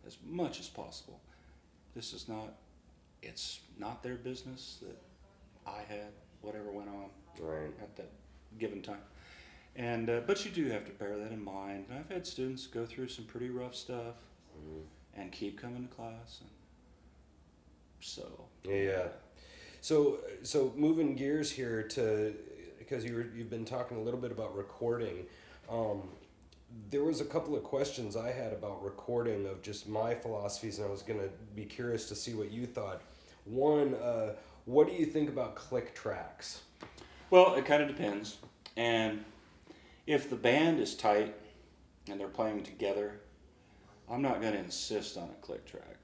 as much as possible. It's not their business that I had whatever went on Right. at that given time. And but you do have to bear that in mind. And I've had students go through some pretty rough stuff and keep coming to class. And so Yeah. So moving gears here to, because you've been talking a little bit about recording. There was a couple of questions I had about recording of just my philosophies, and I was going to be curious to see what you thought. One, what do you think about click tracks? Well, it kind of depends. And if the band is tight and they're playing together, I'm not going to insist on a click track.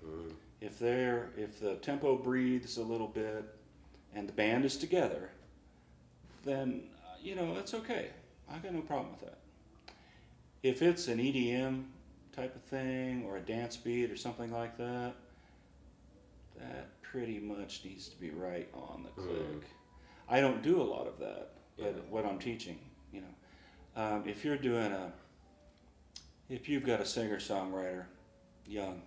If the tempo breathes a little bit and the band is together, then it's okay. I got no problem with that. If it's an EDM type of thing or a dance beat or something like that, that pretty much needs to be right on the click. I don't do a lot of that, but what I'm teaching, if you've got a singer-songwriter, young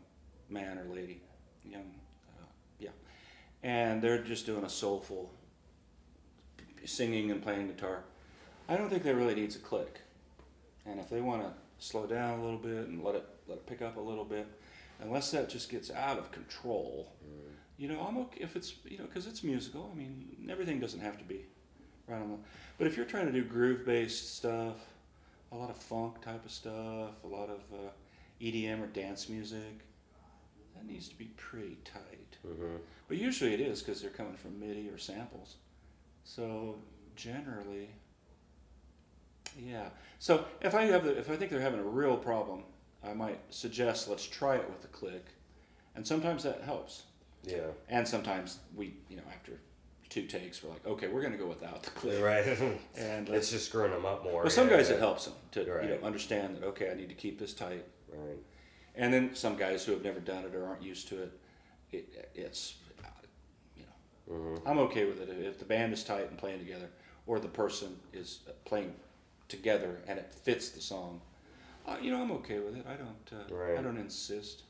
man or lady, and they're just doing a soulful singing and playing guitar, I don't think that really needs a click. And if they want to slow down a little bit and let it pick up a little bit, unless that just gets out of control, I'm okay if it's, because it's musical. I mean, everything doesn't have to be right on the. But if you're trying to do groove-based stuff, a lot of funk type of stuff, a lot of EDM or dance music, that needs to be pretty tight. But usually it is because they're coming from MIDI or samples. So generally, yeah. So if I think they're having a real problem, I might suggest let's try it with a click, and sometimes that helps. Yeah. And sometimes we, after 2 takes, we're like, okay, we're going to go without the click. Right. And it's just screwing them up more. Well, some guys it helps them to Right. understand that, okay, I need to keep this tight. Right. And then some guys who have never done it or aren't used to it, it's I'm okay with it if the band is tight and playing together, or the person is playing together and it fits the song. I'm okay with it. I don't insist.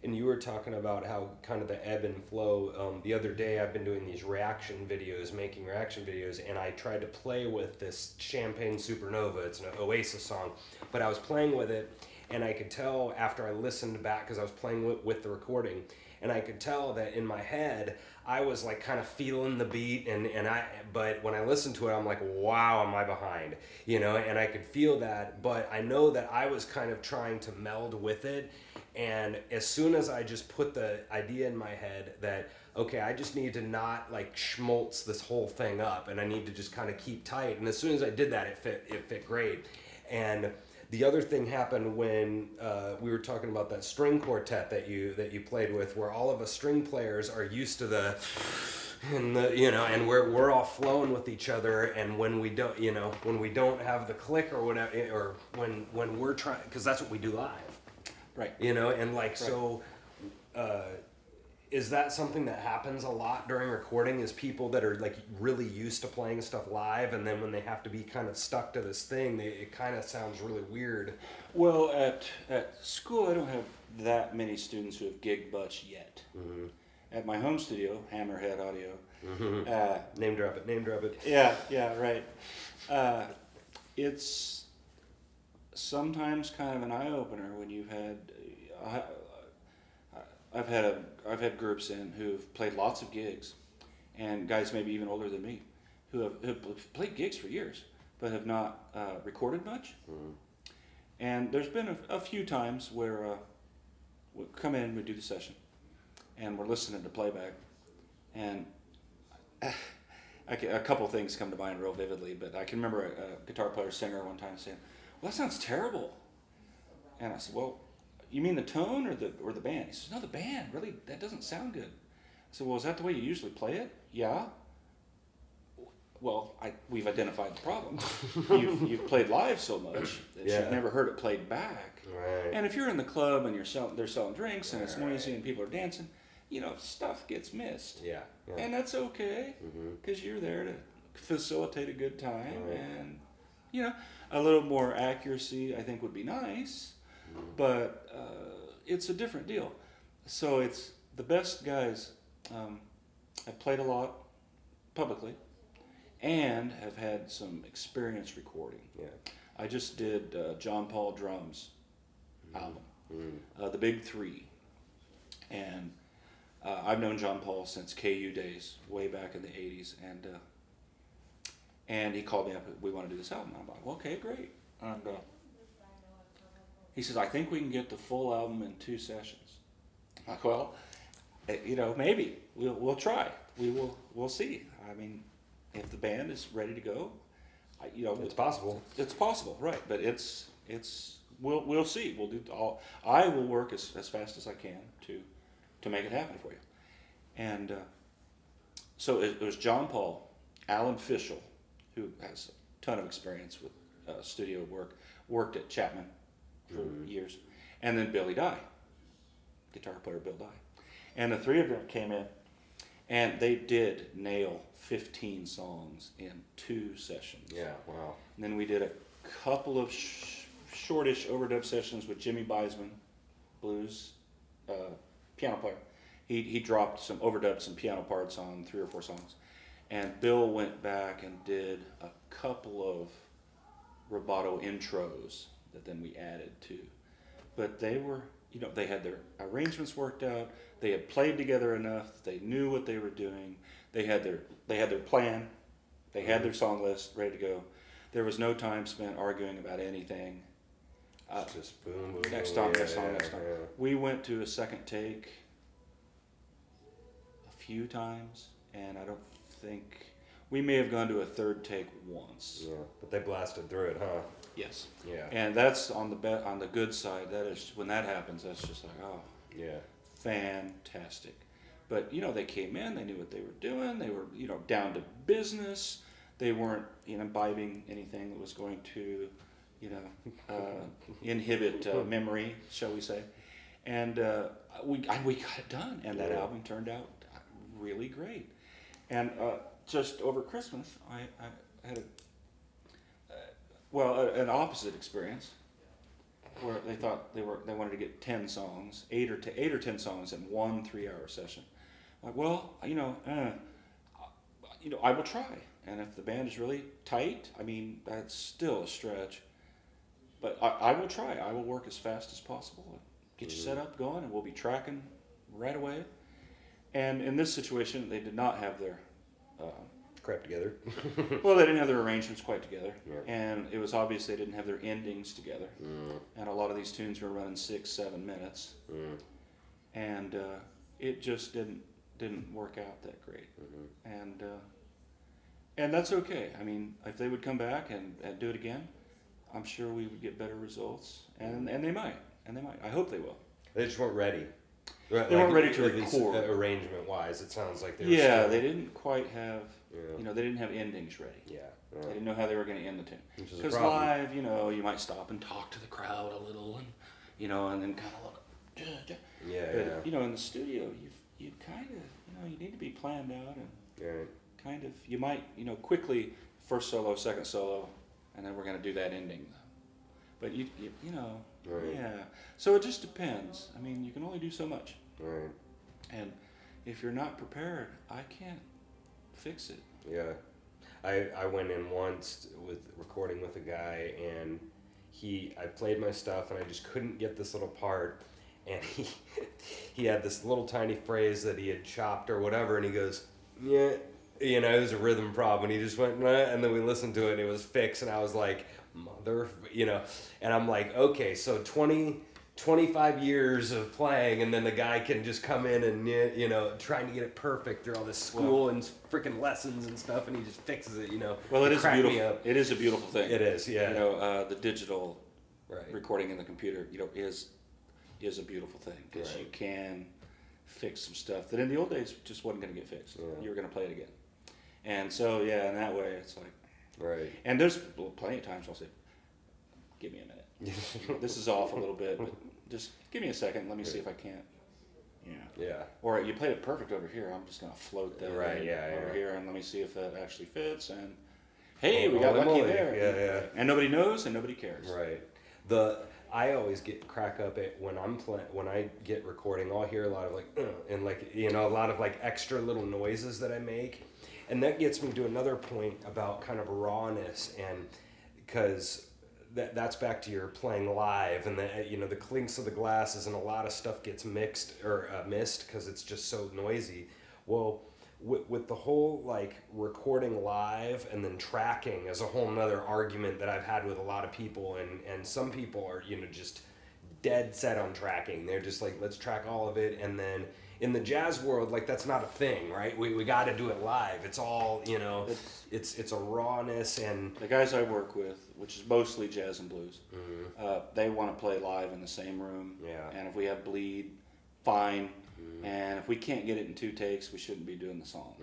And you were talking about how kind of the ebb and flow. The other day I've been doing these making reaction videos, and I tried to play with this Champagne Supernova. It's an Oasis song, but I was playing with it, And I could tell after I listened back, because I was playing with the recording, and I could tell that in my head I was like kind of feeling the beat, but when I listened to it, I'm like, wow, am I behind, and I could feel that, but I know that I was kind of trying to meld with it. And as soon as I just put the idea in my head that, okay, I just need to not like schmaltz this whole thing up, and I need to just kind of keep tight. And as soon as I did that, it fit great. And the other thing happened when we were talking about that string quartet that you played with, where all of us string players are used to and we're all flowing with each other, and when we don't have the click or whatever, or when we're trying, because that's what we do live, Right. and like, Right. so. Is that something that happens a lot during recording? Is people that are like really used to playing stuff live, and then when they have to be kind of stuck to this thing, it kind of sounds really weird. Well, at school, I don't have that many students who have gig butts yet. Mm-hmm. At my home studio, Hammerhead Audio. Mm-hmm. Name drop it. Yeah, right. It's sometimes kind of an eye opener when you've had. I've had groups in who've played lots of gigs, and guys maybe even older than me, who have played gigs for years, but have not recorded much. Mm-hmm. And there's been a few times where we come in, we do the session, and we're listening to playback, and a couple things come to mind real vividly, but I can remember a guitar player singer one time saying, "Well, that sounds terrible," and I said, "Well, you mean the tone or the band?" He says, "No, the band, really, that doesn't sound good." I said, "Well, is that the way you usually play it?" "Yeah." "Well, we've identified the problem. You've played live so much that you've never heard it played back. Right. And if you're in the club and they're selling drinks and it's noisy and people are dancing, stuff gets missed. Yeah. And that's okay, because you're there to facilitate a good time, and a little more accuracy I think would be nice, but it's a different deal. So it's the best guys. I've played a lot publicly, and have had some experience recording. Yeah. I just did John Paul Drum's album, The Big Three, and I've known John Paul since KU days, way back in the '80s, and he called me up. "We want to do this album." I'm like, "Well, okay, great." And he says, "I think we can get the full album in 2 sessions." I'm like, "Well, maybe we'll try. We'll see. I mean, if the band is ready to go, It's possible. It's possible, right? But we'll see. We'll do all. I will work as fast as I can to make it happen for you." And so it was John Paul, Alan Fischel, who has a ton of experience with studio work, worked at Chapman for years, and then Billy Dye, guitar player Bill Dye, and the three of them came in, and they did nail 15 songs in 2 sessions. Yeah. Wow. And then we did a couple of shortish overdub sessions with Jimmy Beisman, blues piano player. He dropped overdubbed some piano parts on 3 or 4 songs, and Bill went back and did a couple of rubato intros that then we added to. But they were, they had their arrangements worked out. They had played together enough. They knew what they were doing. They had their plan. They had their song list ready to go. There was no time spent arguing about anything. Just boom, boom, Next boom. time, next time. Yeah. We went to a second take a few times, and I don't think we may have gone to a third take once. Yeah, but they blasted through it, huh? Yes. Yeah. And that's on the good side. That is, when that happens, that's just like, oh, Yeah. fantastic. But they came in, they knew what they were doing, they were down to business. They weren't imbibing anything that was going to inhibit memory, shall we say. And we got it done, and that album turned out really great. And just over Christmas, I had an opposite experience, where they thought they wanted to get 10 songs, 8 or 10 songs in one 3-hour session. Like, well, I will try, and if the band is really tight, I mean, that's still a stretch. but I will try. I will work as fast as possible. Get you set up, going, and we'll be tracking right away. And in this situation, they did not have their Crap together. well, they didn't have their arrangements quite together, Yeah. and it was obvious they didn't have their endings together. And a lot of these tunes were running 6-7 minutes, and it just didn't work out that great. And that's okay. I mean, if they would come back and do it again, I'm sure we would get better results, and they might, I hope they will. They just weren't ready. They weren't ready to record. Arrangement wise, it sounds like they were. Yeah, still, they didn't quite have. Yeah. They didn't have endings ready. Yeah. They didn't know how they were going to end the tune. Because live, you might stop and talk to the crowd a little, and and then kind of look. Yeah. But in the studio, you kind of you need to be planned out and kind of you might quickly first solo, second solo, and then we're going to do that ending. But Right. yeah. So it just depends. I mean, you can only do so much. Right. And if you're not prepared, I can't fix it. Yeah. I went in once with recording with a guy, and I played my stuff, and I just couldn't get this little part, and he had this little tiny phrase that he had chopped or whatever, and he goes, yeah, it was a rhythm problem, and he just went, nah, and then we listened to it, and it was fixed, and I was like, and I'm like, okay, so 25 years of playing, and then the guy can just come in and trying to get it perfect through all this school and freaking lessons and stuff, and he just fixes it. Well, it is beautiful. beautiful. It is a beautiful thing. It is, yeah. The digital Right. recording in the computer, is a beautiful thing because you can fix some stuff that in the old days just wasn't going to get fixed. Yeah. You were going to play it again, and so in that way it's like. Right. And there's plenty of times I'll say, "Give me a minute. This is off a little bit, but just give me a second. Let me see if I can't." Yeah. Or you played it perfect over here. I'm just gonna float that Right, over here, and let me see if that actually fits. And hey, we got holy lucky moly. there. Yeah. And nobody knows, and nobody cares. Right. I always get crack up at when I get recording. I'll hear a lot of and a lot of extra little noises that I make, and that gets me to another point about kind of rawness, and because that's back to your playing live, and the clinks of the glasses, and a lot of stuff gets mixed or missed because it's just so noisy. Well, with the whole recording live and then tracking is a whole nother argument that I've had with a lot of people, and some people are just dead set on tracking. They're just like, let's track all of it, and then in the jazz world, that's not a thing, right? We got to do it live. It's all it's a rawness, and the guys I work with, which is mostly jazz and blues, they want to play live in the same room. Yeah. And if we have bleed, fine. And if we can't get it in 2 takes, we shouldn't be doing the song.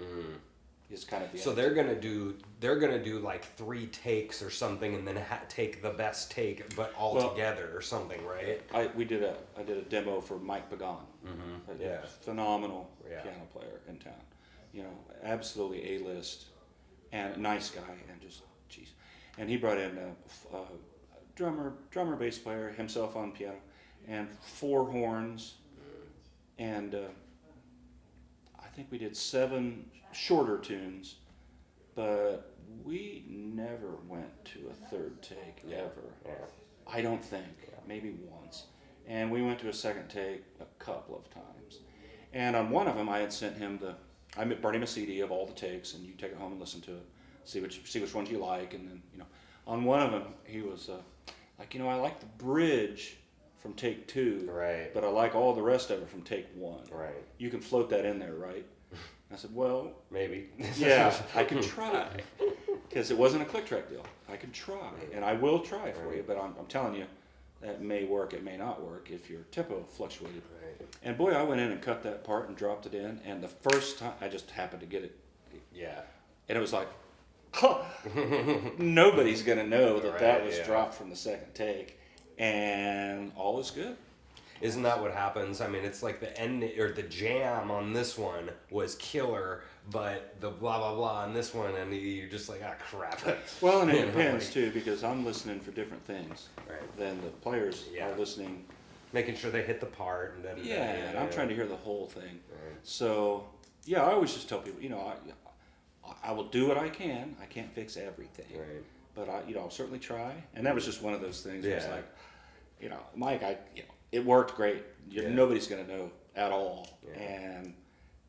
It's kind of the so they're gonna do 3 takes or something, and then take the best take, but all together or something, right? I did a demo for Mike Pagan, Yeah. phenomenal piano player in town, absolutely A-list, and a nice guy, and just jeez, and he brought in a drummer, bass player, himself on piano, and 4 horns. And I think we did 7 shorter tunes, but we never went to a 3rd take ever. Yeah. I don't think. Maybe once. And we went to a 2nd take a couple of times. And on one of them, I had sent him I brought him a CD of all the takes, and you take it home and listen to it, see which ones you like, and then on one of them he was I like the bridge from take 2, Right. but I like all the rest of it from take 1. Right. You can float that in there, right? I said, well, Maybe. yeah, I can try, because it wasn't a click track deal. I can try, and I will try for you, but I'm telling you, that may work, it may not work if your tempo fluctuated. Right. And boy, I went in and cut that part and dropped it in, and the first time, I just happened to get it. Yeah. And it was like, huh, nobody's going to know that Right, was yeah. dropped from the 2nd take, and all is good. Isn't that what happens? I mean, it's like the end or the jam on this one was killer, but the blah blah blah on this one, and you're just like, ah, crap. Well, and it depends too, because I'm listening for different things Right. than the players Yeah. are listening. Making sure they hit the part, and then And I'm trying to hear the whole thing. Right. So I always just tell people, I will do what I can. I can't fix everything, Right. but I'll certainly try. And that was just one of those things. Where it's Yeah. like, Mike, it worked great. Yeah. Nobody's going to know at all. Yeah. And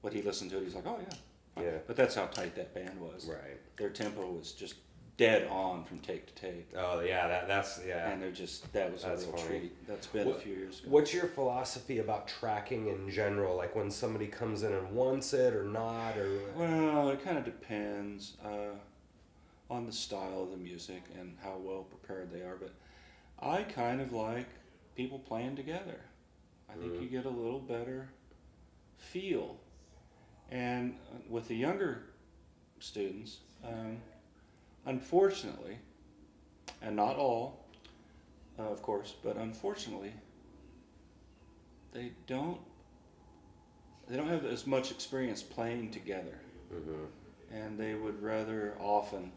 when he listened to it, he's like, oh yeah. Fine. Yeah. But that's how tight that band was. Right. Their tempo was just dead on from take to take. Oh yeah, that's yeah. And that was That's a real funny. treat. That's been a few years ago. What's your philosophy about tracking in general? Like when somebody comes in and wants it or not, or Well, it kind of depends on the style of the music and how well prepared they are. But I kind of like people playing together. I think you get a little better feel. And with the younger students, unfortunately, and not all, of course, but unfortunately, they don't have as much experience playing together, and they would rather often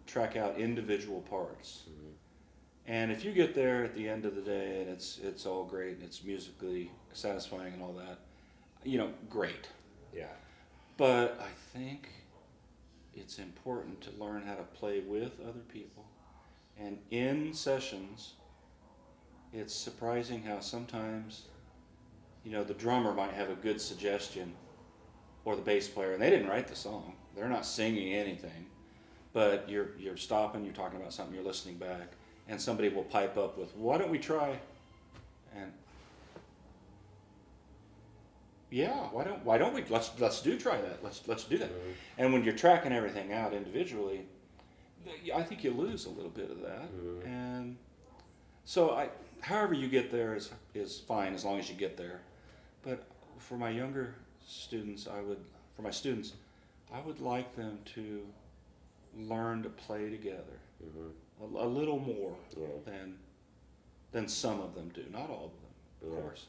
track out individual parts. And if you get there at the end of the day and it's all great and it's musically satisfying and all that, great. yeah, But I think it's important to learn how to play with other people. And in sessions, it's surprising how sometimes, the drummer might have a good suggestion, or the bass player, and they didn't write the song. They're not singing anything, but you're stopping, you're talking about something, you're listening back, and somebody will pipe up with, "Why don't we try?" And yeah, why don't we? Let's try that. Let's do that. And when you're tracking everything out individually, I think you lose a little bit of that. And so however you get there is fine as long as you get there. But for my younger students, I would like them to learn to play together a little more than some of them do. Not all of them, of course,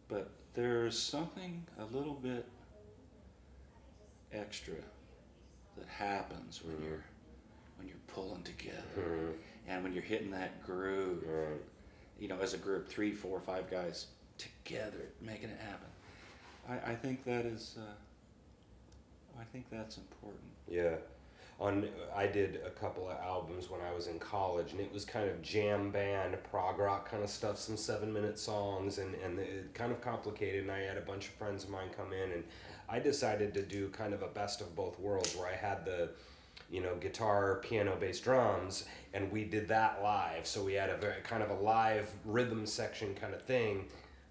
but there's something a little bit extra that happens when you're pulling together and when you're hitting that groove. As a group, 3, 4, 5 guys together making it happen. I think that is. I think that's important. yeah. I did a couple of albums when I was in college, and it was kind of jam band, prog rock kind of stuff, some 7-minute songs, and it kind of complicated, and I had a bunch of friends of mine come in, and I decided to do kind of a best of both worlds, where I had the, guitar, piano, bass, drums, and we did that live, so we had a very kind of a live rhythm section kind of thing,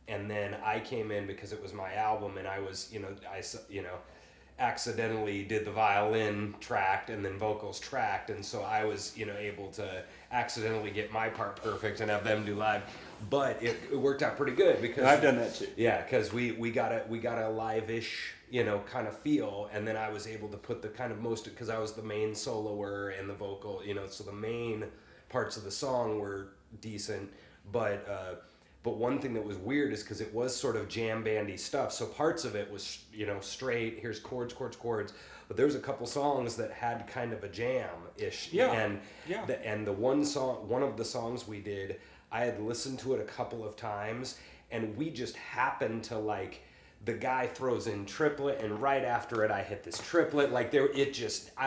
and then I came in because it was my album, and I was, accidentally did the violin tracked and then vocals tracked, and so I was able to accidentally get my part perfect and have them do live, but it worked out pretty good because I've done that too. Yeah, because we got a live-ish kind of feel, and then I was able to put the kind of most, because I was the main soloer and the vocal, so the main parts of the song were decent, but one thing that was weird is because it was sort of jam bandy stuff, so parts of it was straight, here's chords, but there was a couple songs that had kind of a jam-ish. And the one of the songs we did, I had listened to it a couple of times, and we just happened to the guy throws in triplet, and right after it I hit this triplet, I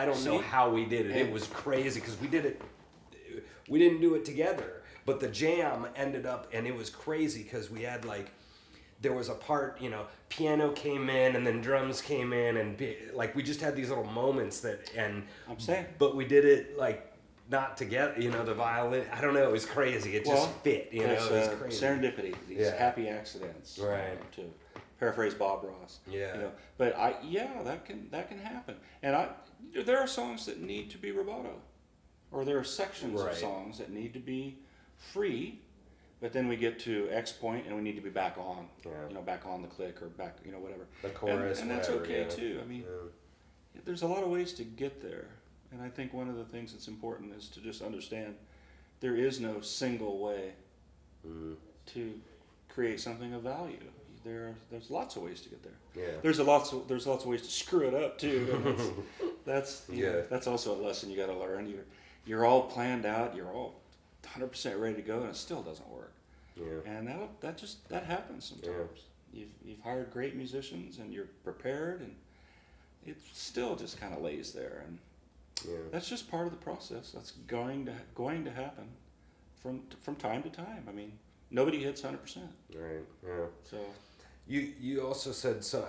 don't know how we did it. It was crazy because we didn't do it together. But the jam ended up, and it was crazy because we had there was a part, piano came in and then drums came in, and we just had these little moments but we did it not together, the violin, I don't know, it was crazy. It just fit, it was crazy. Serendipity, these happy accidents. Right. To paraphrase Bob Ross. Yeah. But that can happen. And there are songs that need to be rubato, or there are sections of songs that need to be free, but then we get to X point and we need to be back on, back on the click or back, whatever. The chorus, and that's whatever, okay too. I mean, there's a lot of ways to get there, and I think one of the things that's important is to just understand there is no single way to create something of value. There's lots of ways to get there. Yeah. There's lots of ways to screw it up too. And that's also a lesson you got to learn. You're all planned out. You're all 100% ready to go, and it still doesn't work. Yeah. And that happens sometimes. Yeah. You've hired great musicians, and you're prepared, and it still just kind of lays there. And Yeah. That's just part of the process. That's going to happen from time to time. I mean, nobody hits 100%. Right. Yeah. So You also said so.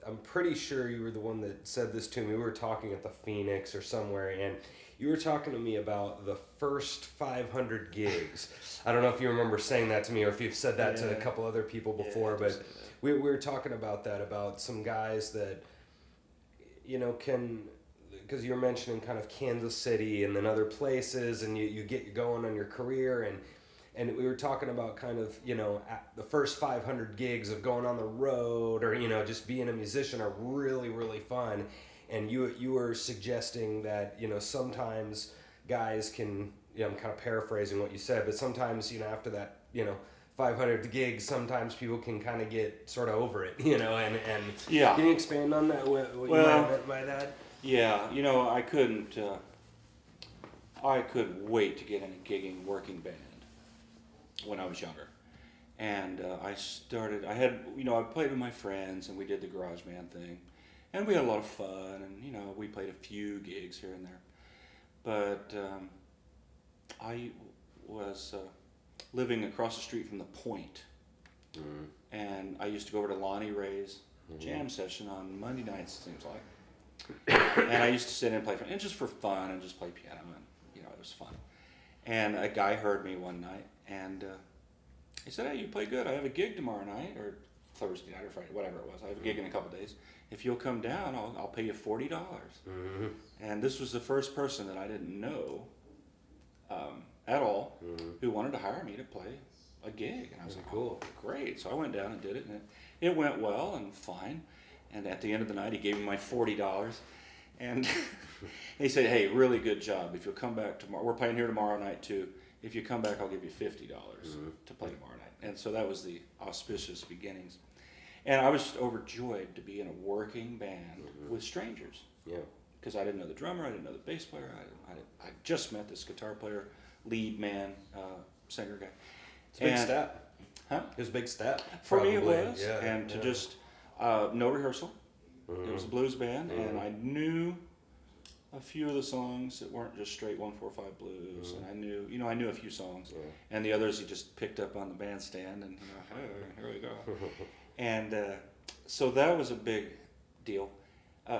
I'm pretty sure you were the one that said this to me. We were talking at the Phoenix or somewhere, and you were talking to me about the first 500 gigs. I don't know if you remember saying that to me, or if you've said that to a couple other people before, but we were talking about that, about some guys that, can, because you were mentioning kind of Kansas City and then other places, and you get going on your career, and we were talking about kind of, the first 500 gigs of going on the road, or, just being a musician are really, really fun. And you were suggesting that, sometimes guys can, I'm kind of paraphrasing what you said, but sometimes, after that, 500 gigs, sometimes people can kind of get sort of over it, and yeah. Can you expand on that, what you might have meant by that? Yeah, I couldn't wait to get in a gigging working band when I was younger. And I played with my friends, and we did the garage band thing. And we had a lot of fun, and, we played a few gigs here and there. But I was living across the street from the Point. Mm-hmm. And I used to go over to Lonnie Ray's jam session on Monday nights, it seems like. And I used to sit and play, and just for fun, and just play piano, and it was fun. And a guy heard me one night, and he said, "Hey, you play good. I have a gig tomorrow night, or Thursday night, or Friday, whatever it was. I have a gig in a couple days. If you'll come down, I'll pay you $40." Mm-hmm. And this was the first person that I didn't know at all who wanted to hire me to play a gig. And I was like, "Cool, great." So I went down and did it, and it went well and fine. And at the end of the night, he gave me my $40, and he said, "Hey, really good job. If you'll come back tomorrow, we're playing here tomorrow night too. If you come back, I'll give you $50 to play tomorrow night." And so that was the auspicious beginnings. And I was just overjoyed to be in a working band with strangers. Yeah. Because I didn't know the drummer, I didn't know the bass player, I just met this guitar player, lead man, singer guy. It's a big step. Huh? It was a big step. For me it was. Yeah, and to just, no rehearsal. It was a blues band, and I knew a few of the songs that weren't just straight 1-4-5 blues, and I knew a few songs, and the others you just picked up on the bandstand, and hey, here we go. And so that was a big deal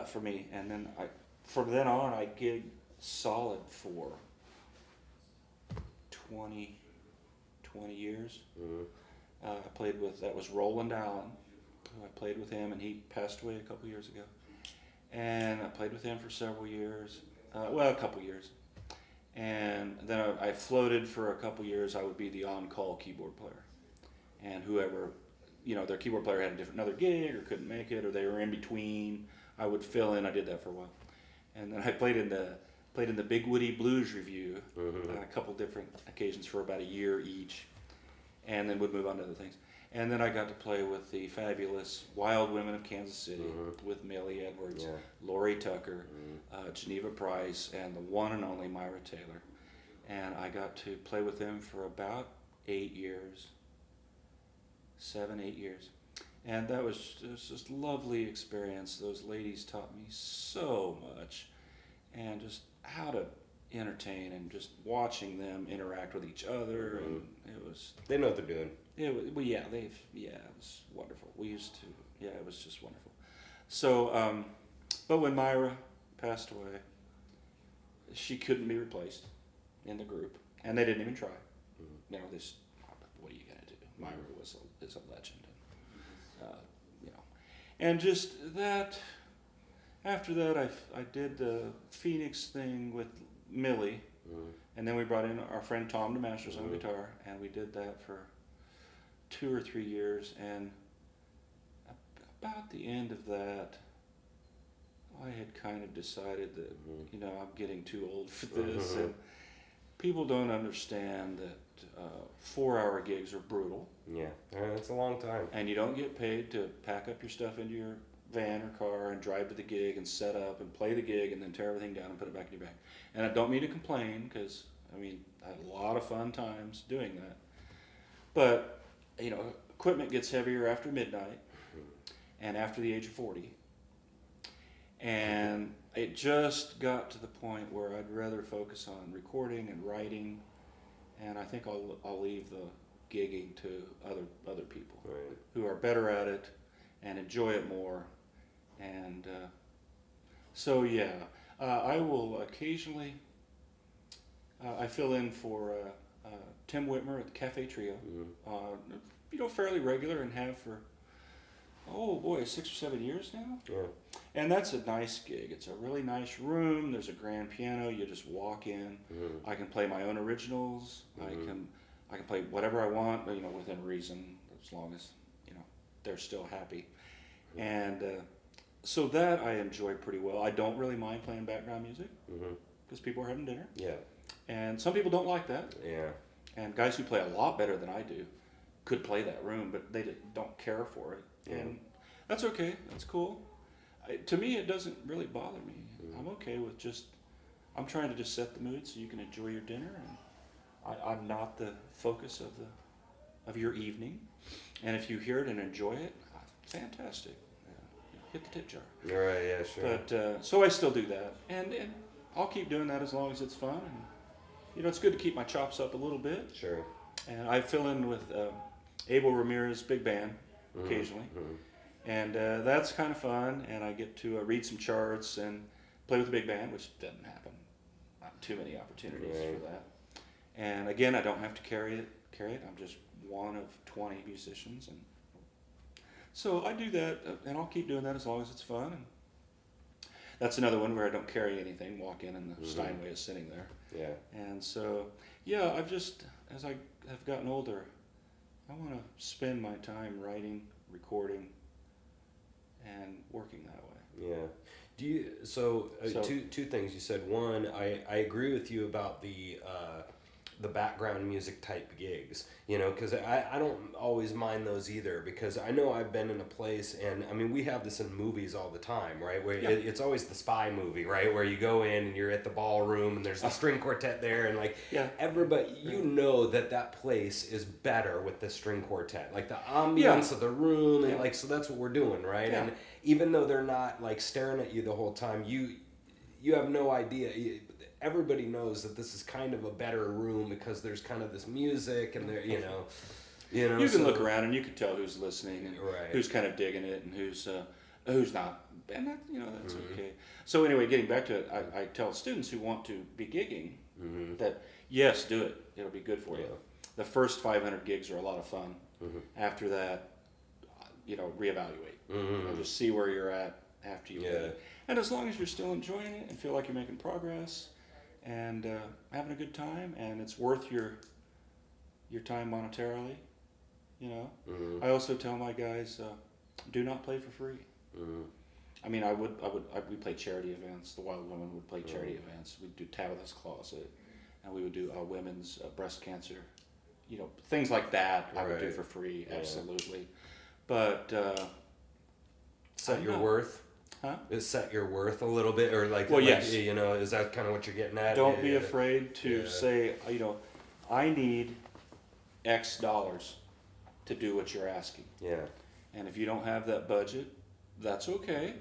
for me. And then from then on, I gigged solid for 20 years. I played with, that was Roland Allen, who I played with him, and he passed away a couple years ago. And I played with him for several years, a couple years. And then I floated for a couple years. I would be the on-call keyboard player. And whoever, their keyboard player had another gig or couldn't make it, or they were in between, I would fill in. I did that for a while. And then I played in the Big Woody Blues Review a couple different occasions for about a year each, and then would move on to other things. And then I got to play with the fabulous Wild Women of Kansas City with Millie Edwards, Lori Tucker, Geneva Price, and the one and only Myra Taylor. And I got to play with them for about 8 years. 7, 8 years. And that was just a lovely experience. Those ladies taught me so much, and just how to entertain, and just watching them interact with each other, and it was... They know what they're doing. It was wonderful. It was just wonderful. So, but when Myra passed away, she couldn't be replaced in the group, and they didn't even try. What are you gonna do? Myra is a legend, and just that. After that, I did the Phoenix thing with Millie, and then we brought in our friend Tom DeMasters on guitar, and we did that for 2 or 3 years. And about the end of that, I had kind of decided that I'm getting too old for this, and people don't understand that 4-hour gigs are brutal. Yeah, it's a long time. And you don't get paid to pack up your stuff into your van or car and drive to the gig and set up and play the gig and then tear everything down and put it back in your bag. And I don't mean to complain, because I had a lot of fun times doing that. But equipment gets heavier after midnight and after the age of 40. And it just got to the point where I'd rather focus on recording and writing, and I think I'll leave the gigging to other people Right. who are better at it and enjoy it more. And so yeah, I will occasionally I fill in for Tim Whitmer at the Cafe Trio. Fairly regular, and have for, oh boy, 6 or 7 years now. Yeah. And that's a nice gig. It's a really nice room. There's a grand piano. You just walk in. I can play my own originals. I can play whatever I want, within reason, as long as they're still happy. And so that I enjoy pretty well. I don't really mind playing background music because people are having dinner. Yeah. And some people don't like that. Yeah. And guys who play a lot better than I do could play that room, but they don't care for it. Yeah. And that's okay. That's cool. To me, it doesn't really bother me. I'm okay with I'm trying to just set the mood so you can enjoy your dinner, and I'm not the focus of your evening. And if you hear it and enjoy it, fantastic. Hit the tip jar. All right. Yeah. Sure. But so I still do that, and I'll keep doing that as long as it's fun. And it's good to keep my chops up a little bit. Sure. And I fill in with Abel Ramirez Big Band occasionally. And that's kind of fun, and I get to read some charts and play with the big band, which doesn't happen. Not too many opportunities for that. And again, I don't have to carry it. I'm just one of 20 musicians, and so I do that, and I'll keep doing that as long as it's fun. And that's another one where I don't carry anything. Walk in, and the Steinway is sitting there. Yeah. And so, yeah, I've just, as I have gotten older, I want to spend my time writing, recording, and working that way. Yeah. Do you? So two things you said. One, I agree with you about the background music type gigs. Because I don't always mind those either, because I know I've been in a place, and I mean we have this in movies all the time, right? Where it's always the spy movie, right? Where you go in and you're at the ballroom and there's the string quartet there, and everybody, that place is better with the string quartet, like the ambiance of the room, and so that's what we're doing, right? And even though they're not like staring at you the whole time, you have no idea. Everybody knows that this is kind of a better room because there's kind of this music, and there, you can look around and you can tell who's listening and who's kind of digging it and who's not, and that, that's okay. So anyway, getting back to it, I tell students who want to be gigging that yes, do it. It'll be good for you. The first 500 gigs are a lot of fun. After that, reevaluate. Just see where you're at after you play. And as long as you're still enjoying it and feel like you're making progress and having a good time, and it's worth your time monetarily, I also tell my guys, do not play for free. I mean, we play charity events. The Wild Women would play charity events. We'd do Tabitha's Closet, and we would do women's breast cancer, things like that. I would do for free, absolutely. But set your worth. Huh? Is set your worth a little bit, or yes. Is that kind of what you're getting at? Don't be afraid to say, I need X dollars to do what you're asking. Yeah. And if you don't have that budget, that's okay.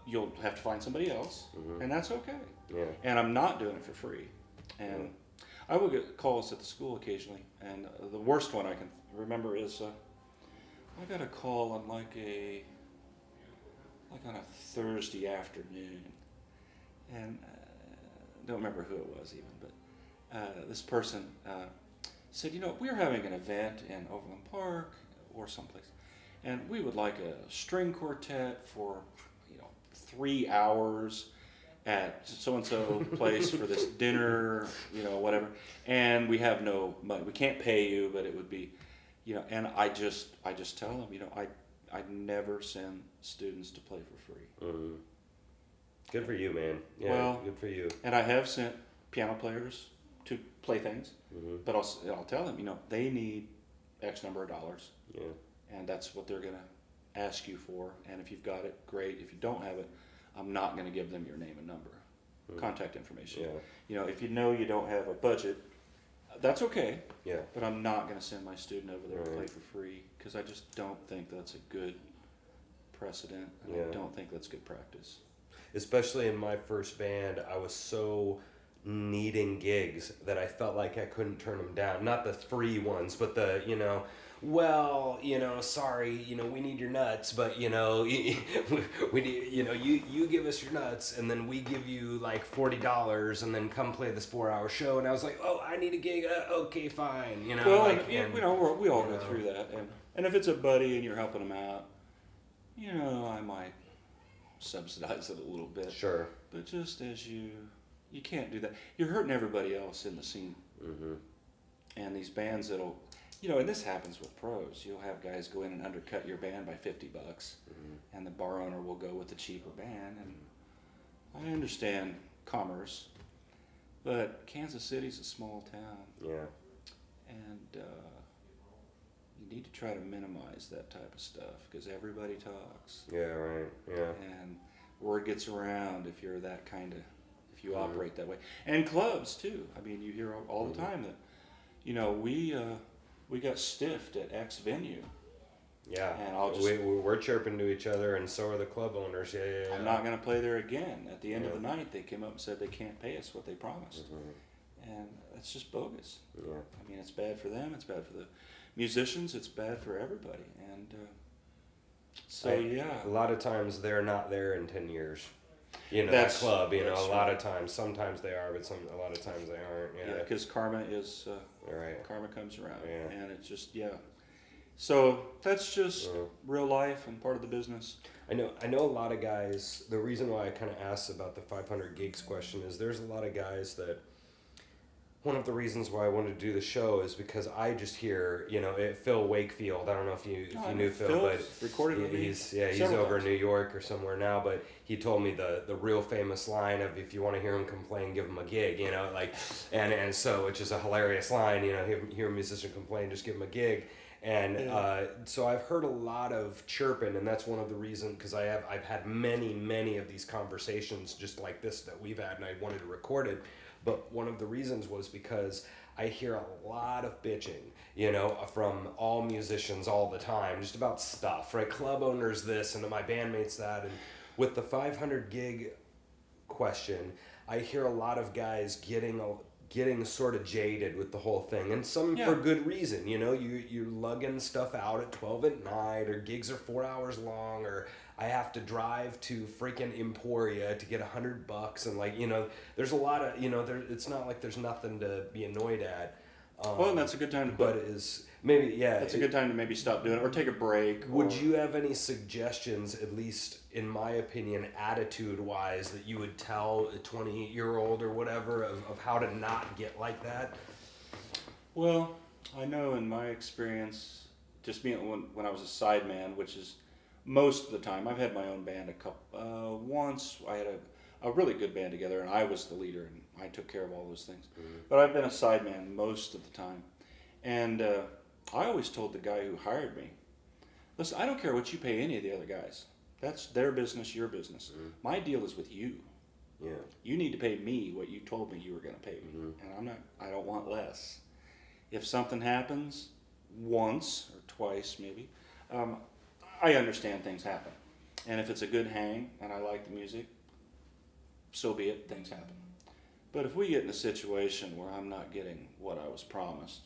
You'll have to find somebody else, and that's okay. Yeah. And I'm not doing it for free. And I will get calls at the school occasionally, and the worst one I can remember is I got a call on on a Thursday afternoon, and don't remember who it was even, but this person said, we're having an event in Overland Park or someplace, and we would like a string quartet for 3 hours at so-and-so place for this dinner, whatever, and we have no money. We can't pay you, but it would be, and I just tell them, I never send students to play for free. Good for you, man. Yeah, well, good for you. And I have sent piano players to play things, but I'll tell them, they need X number of dollars, and that's what they're going to ask you for. And if you've got it, great. If you don't have it, I'm not going to give them your name and number, contact information. If you don't have a budget, that's okay. Yeah. But I'm not going to send my student over there to play for free, because I just don't think that's a good precedent, and I don't think that's good practice. especially in my first band, I was so needing gigs that I felt like I couldn't turn them down. Not the free ones, but the, well, sorry, we need your nuts, but, we need, you give us your nuts and then we give you like $40 and then come play this 4-hour show. And I was like, oh, I need a gig. Okay, fine. Well, we all go through that. And if it's a buddy and you're helping them out, I might subsidize it a little bit. Sure. But just as you can't do that. You're hurting everybody else in the scene. Mm-hmm. And these bands that'll, and this happens with pros. You'll have guys go in and undercut your band by $50, and the bar owner will go with the cheaper band. And I understand commerce, but Kansas City's a small town. Yeah. And you need to try to minimize that type of stuff because everybody talks. Yeah, right. Yeah. And word gets around if you're that kind of, if you operate that way. And clubs too. I mean, you hear all the time that, we got stiffed at X venue. Yeah. And we're chirping to each other, and so are the club owners. Yeah. I'm not going to play there again. At the end of the night, they came up and said they can't pay us what they promised. And it's just bogus. Yeah. I mean, it's bad for them. It's bad for the musicians. It's bad for everybody. And a lot of times they're not there in 10 years. That That's- club, a that's lot right. of times, sometimes they are, but a lot of times they aren't. yeah, because karma is, Right. karma comes around. Yeah. And it's just, So that's just real life and part of the business. I know a lot of guys, the reason why I kind of asked about the 500 gigs question is there's a lot of guys that, one of the reasons why I wanted to do the show is because I just hear, Phil Wakefield. I don't know if you knew Phil, but recorded with me he's several over in times. New York or somewhere now. But he told me the real famous line of if you want to hear him complain, give him a gig. And so it's just a hilarious line. Hear a musician complain, just give him a gig. And so I've heard a lot of chirping, and that's one of the reasons because I've had many of these conversations just like this that we've had, and I wanted to record it. But one of the reasons was because I hear a lot of bitching, from all musicians all the time, just about stuff, right? Club owners this, and my bandmates that. And with the 500 gig question, I hear a lot of guys getting sort of jaded with the whole thing, and some for good reason. You're lugging stuff out at 12 at night, or gigs are 4 hours long, or I have to drive to freaking Emporia to get $100, and there's a lot of it's not like there's nothing to be annoyed at. Well, and that's a good time to. But it is maybe That's a good time to maybe stop doing it or take a break. Would you have any suggestions, at least in my opinion, attitude-wise, that you would tell a 20-year-old or whatever of how to not get like that? Well, I know in my experience, just being when I was a sideman, which is most of the time, I've had my own band once I had a really good band together, and I was the leader, and I took care of all those things. But I've been a sideman most of the time. And I always told the guy who hired me, listen, I don't care what you pay any of the other guys. That's their business, your business. My deal is with you. Yeah. You need to pay me what you told me you were going to pay me. And I don't want less. If something happens, once or twice maybe, I understand things happen. And if it's a good hang and I like the music, so be it, things happen. But if we get in a situation where I'm not getting what I was promised,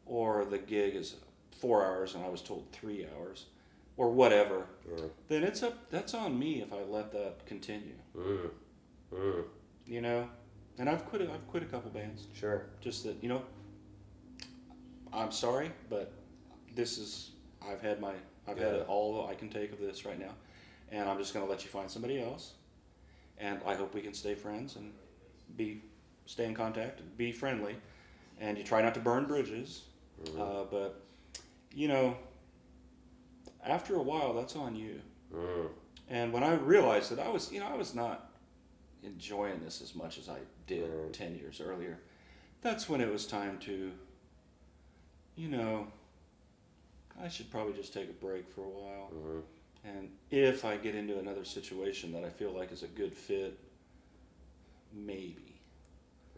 or the gig is 4 hours and I was told 3 hours, or whatever, then that's on me if I let that continue. And I've quit a couple bands. Sure. Just that, I'm sorry, but I've had all I can take of this right now, and I'm just going to let you find somebody else, and I hope we can stay friends and stay in contact and be friendly, and you try not to burn bridges, but after a while that's on you. And when I realized that I was not enjoying this as much as I did 10 years earlier, that's when it was time to I should probably just take a break for a while. And if I get into another situation that I feel like is a good fit, maybe.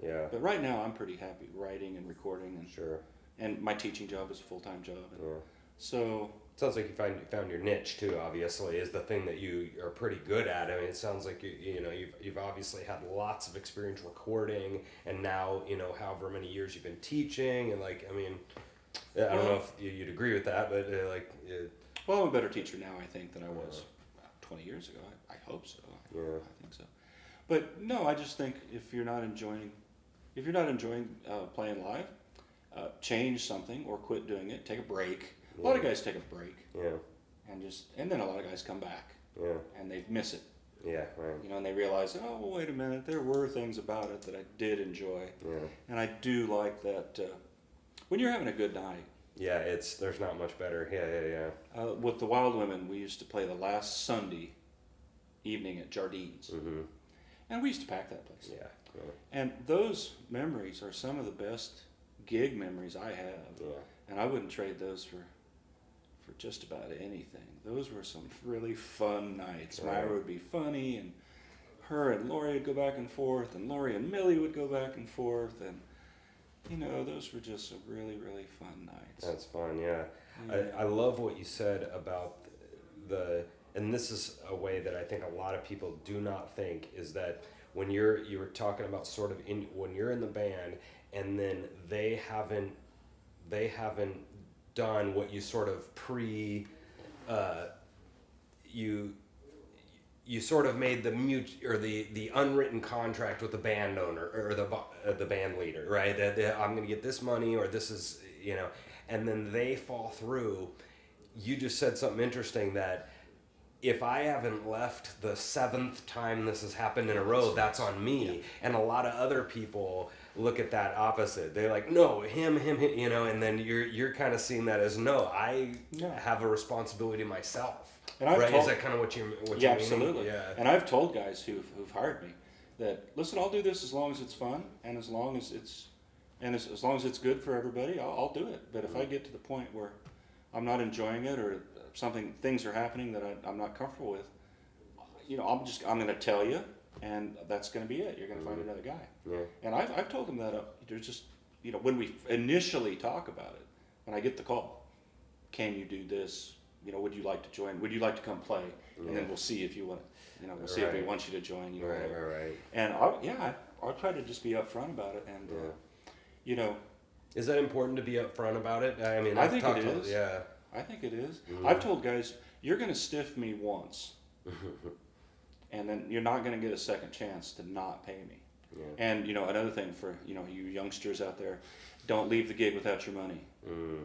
Yeah. But right now I'm pretty happy writing and recording, and Sure. and my teaching job is a full-time job. And Yeah. so Sounds like you found your niche too. Obviously, is the thing that you are pretty good at. I mean, it sounds like you've obviously had lots of experience recording, and now however many years you've been teaching, and like I mean, I don't know if you'd agree with that, but well, I'm a better teacher now, I think, than I was 20 years ago. I hope so. Yeah. I think so. But no, I just think if you're not enjoying playing live, change something or quit doing it. Take a break. A lot of guys take a break. Yeah. And then a lot of guys come back. Yeah. And they miss it. Yeah. Right. And they realize, oh, well, wait a minute, there were things about it that I did enjoy. Yeah. And I do like that when you're having a good night. Yeah, there's not much better. Yeah. With the Wild Women, we used to play the last Sunday evening at Jardine's. Mm-hmm. And we used to pack that place. Yeah. And those memories are some of the best gig memories I have. Yeah. And I wouldn't trade those for just about anything. Those were some really fun nights. Right. Myra would be funny, and her and Lori would go back and forth, and Lori and Millie would go back and forth, and those were just some really, really fun nights. That's fun, yeah. I love what you said about and this is a way that I think a lot of people do not think, is that when you were talking about sort of when you're in the band and then they haven't done what you sort of you sort of made the unwritten contract with the band owner or the band leader, right? That I'm going to get this money, or this is and then they fall through. You just said something interesting, that if I haven't left the 7th time this has happened in a row, that's on me. Yeah. And a lot of other people look at that opposite. They're like, no, him, and then you're kind of seeing that as, no, I have a responsibility myself. And I've told, is that kind of what you yeah, absolutely. Yeah. And I've told guys who've hired me that, listen, I'll do this as long as it's fun and as long as it's good for everybody, I'll do it. But if I get to the point where I'm not enjoying it, or things are happening that I'm not comfortable with, I'm going to tell you, and that's going to be it. You're going to find another guy. Yeah. And I've told them that there's just when we initially talk about it, when I get the call, can you do this? Would you like to join? Would you like to come play? And then we'll see if you want. We'll see if we want you to join. Right. And I'll try to just be upfront about it, and Is that important to be upfront about it? I mean, I think it is. Yeah. I think it is. I've told guys, you're going to stiff me once, and then you're not going to get a second chance to not pay me. Yeah. And another thing for you youngsters out there, don't leave the gig without your money. Mm.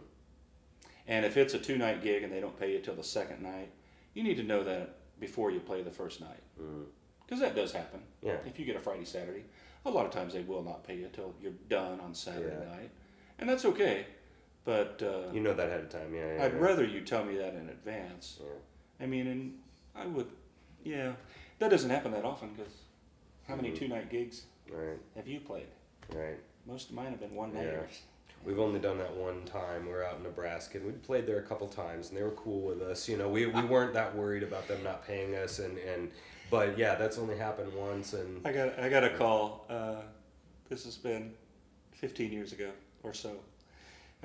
And if it's a 2-night gig and they don't pay you till the second night, you need to know that before you play the first night, because that does happen. Yeah. If you get a Friday, Saturday, a lot of times they will not pay you till you're done on Saturday night, and that's okay. But that ahead of time, I'd rather you tell me that in advance. Yeah. I mean, and I would, that doesn't happen that often, because how many 2-night gigs have you played? Right. Most of mine have been one-nighters. We've only done that one time. We were out in Nebraska, and we played there a couple times, and they were cool with us. We weren't that worried about them not paying us, but that's only happened once. And I got a call. This has been 15 years ago or so.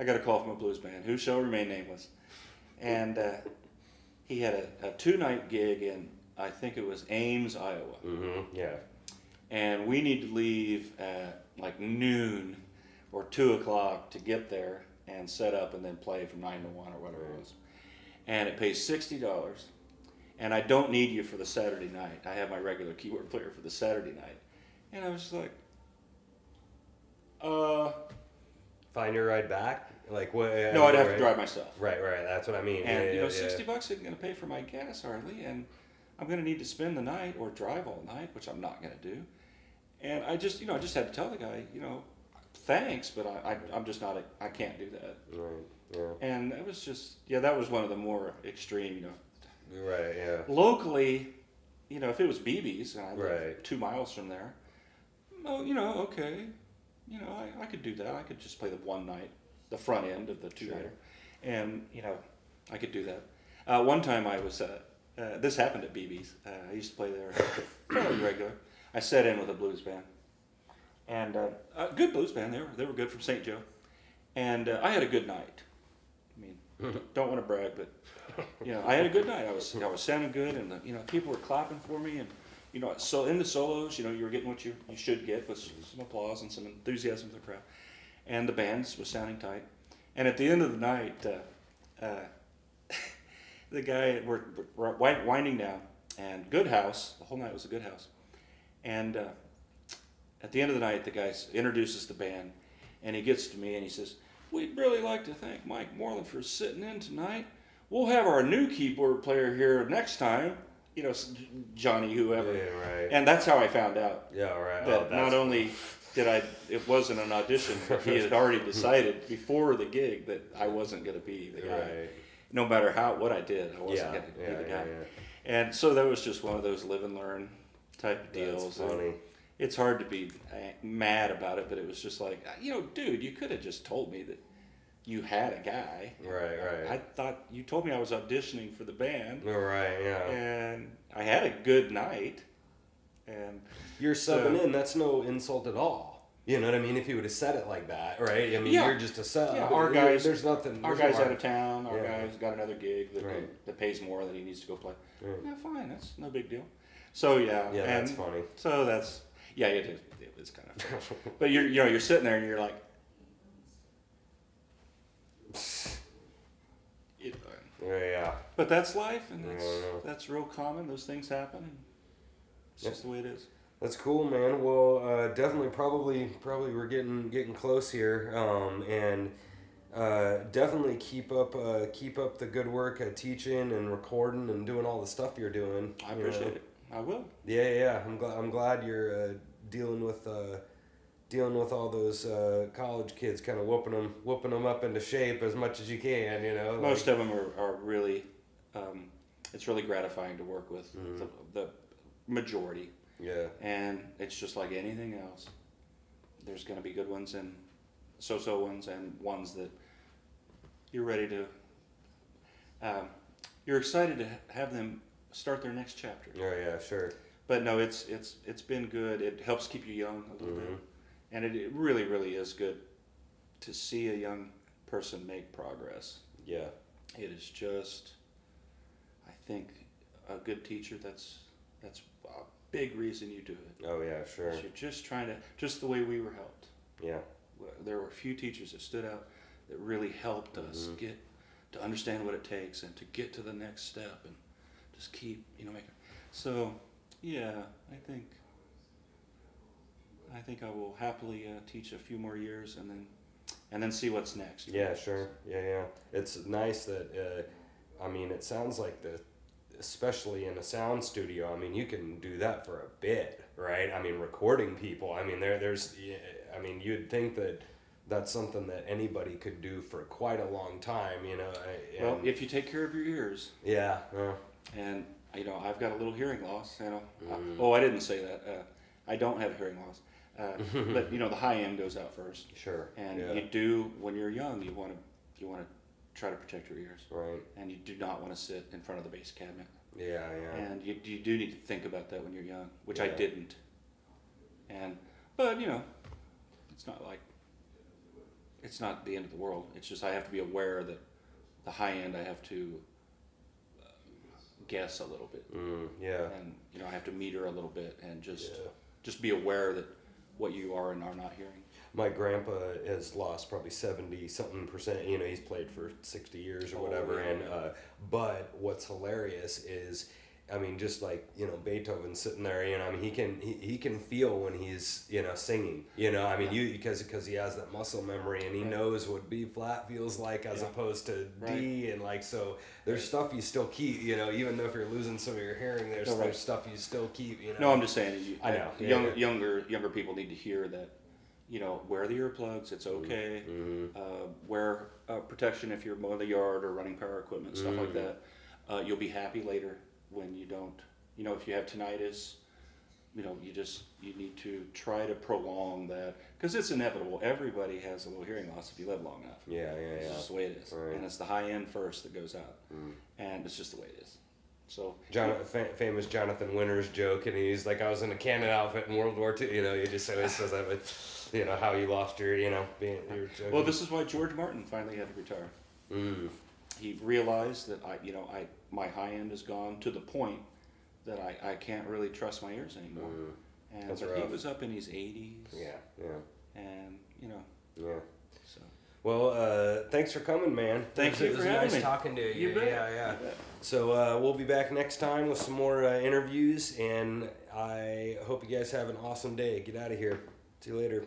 I got a call from a blues band who shall remain nameless, and he had a 2-night gig in, I think it was Ames, Iowa. Mm-hmm. Yeah. And we need to leave at like noon or 2 o'clock to get there and set up and then play from 9 to 1 or whatever it was. And it pays $60, and I don't need you for the Saturday night. I have my regular keyboard player for the Saturday night. And I was just like, find your ride back? Like what? No, I'd have to drive myself. Right. That's what I mean. And $60 isn't going to pay for my gas hardly, and I'm going to need to spend the night or drive all night, which I'm not going to do. And I just had to tell the guy, thanks, but I'm just not. I can't do that. Right. Yeah. And that was just that was one of the more extreme. Right. Yeah. Locally, if it was BB's and I live 2 miles from there, okay, I could do that. I could just play the one night, the front end of the 2-nighter, and I could do that. One time I was this happened at BB's. I used to play there fairly regular. I sat in with a blues band, and a good blues band. They were good from St. Joe, and I had a good night. I mean, Don't want to brag, but I had a good night. I was sounding good, and people were clapping for me, and so in the solos, you were getting what you should get with some applause and some enthusiasm for the crowd, and the band was sounding tight. And at the end of the night, the guy we're winding down, and good house. The whole night was a good house, and at the end of the night, the guy introduces the band, and he gets to me and he says, "We'd really like to thank Mike Moreland for sitting in tonight. We'll have our new keyboard player here next time." Johnny, whoever. Yeah, right. And that's how I found out. Yeah, right. That not only it wasn't an audition, but he had already decided before the gig that I wasn't going to be the guy. Right. No matter what I did, I wasn't going to be the guy. Yeah. And so that was just one of those live and learn type of deals. That's funny. It's hard to be mad about it, but it was just like, dude, you could have just told me that you had a guy. Right. I thought you told me I was auditioning for the band. Right, yeah. And I had a good night. And you're subbing in. That's no insult at all. You know what I mean? If he would have said it like that, right? I mean, you're just a sub. Yeah, our guys. There's nothing. Our guy's out of town. Our guy's got another gig that pays more that he needs to go play. Right. Yeah, fine. That's no big deal. So yeah, that's funny. So that's it is kind of funny. But you're sitting there and you're like, yeah. But that's life, and that's real common. Those things happen, and it's just the way it is. That's cool, man. Well, definitely, probably we're getting close here, and definitely keep up the good work at teaching and recording and doing all the stuff you're doing. I appreciate it. I will. Yeah. I'm glad you're dealing with all those college kids, kind of whooping them up into shape as much as you can. Most of them are really. It's really gratifying to work with the majority. Yeah. And it's just like anything else. There's going to be good ones and so-so ones, and ones that you're ready to. You're excited to have them start their next chapter. Oh yeah, sure. But no, it's been good. It helps keep you young a little bit, and it really is good to see a young person make progress. Yeah. It is just, I think, a good teacher. That's a big reason you do it. Oh yeah, sure. You're just just the way we were helped. Yeah. There were a few teachers that stood out that really helped us get to understand what it takes and to get to the next step and just keep making. So yeah, I think I will happily teach a few more years and then see what's next. Yeah, sure. Yeah. It's nice that it sounds like especially in a sound studio, you can do that for a bit, right? Recording people. You'd think that that's something that anybody could do for quite a long time, Well, if you take care of your ears. Yeah. And I've got a little hearing loss. I didn't say that. I don't have hearing loss. But the high end goes out first. Sure. And you do, when you're young, you want to try to protect your ears. Right. And you do not want to sit in front of the bass cabinet. Yeah. And you do need to think about that when you're young, which I didn't. But it's not the end of the world. It's just I have to be aware that the high end I have to guess a little bit. Yeah. And I have to meter a little bit and just be aware that what you are and are not hearing. My grandpa has lost probably 70-something%. He's played for 60 years or whatever. Yeah. And but what's hilarious is, just like Beethoven sitting there. He can feel when he's singing. Because he has that muscle memory and he knows what B flat feels like as opposed to D, and so there's stuff you still keep. Even though if you're losing some of your hearing, there's stuff you still keep. No, I'm just saying. I know. Younger people need to hear that. Wear the earplugs. It's okay. Wear protection if you're mowing the yard or running power equipment, stuff like that. You'll be happy later when you don't. If you have tinnitus, you need to try to prolong that because it's inevitable. Everybody has a little hearing loss if you live long enough. Yeah. It's just the way it is, and it's the high end first that goes out, and it's just the way it is. So famous Jonathan Winters joke, and he's like, I was in a cannon outfit in World War II. He just always says that, but how you lost your, being your joke. Well, this is why George Martin finally had to retire. he realized that my high end is gone to the point that I can't really trust my ears anymore. And That's but he rough. was up in his 80s. Yeah, And yeah. so Well, thanks for coming, man. Thank you It was for having nice me. talking to you. You bet. Yeah. You bet. So we'll be back next time with some more interviews, and I hope you guys have an awesome day. Get out of here. See you later.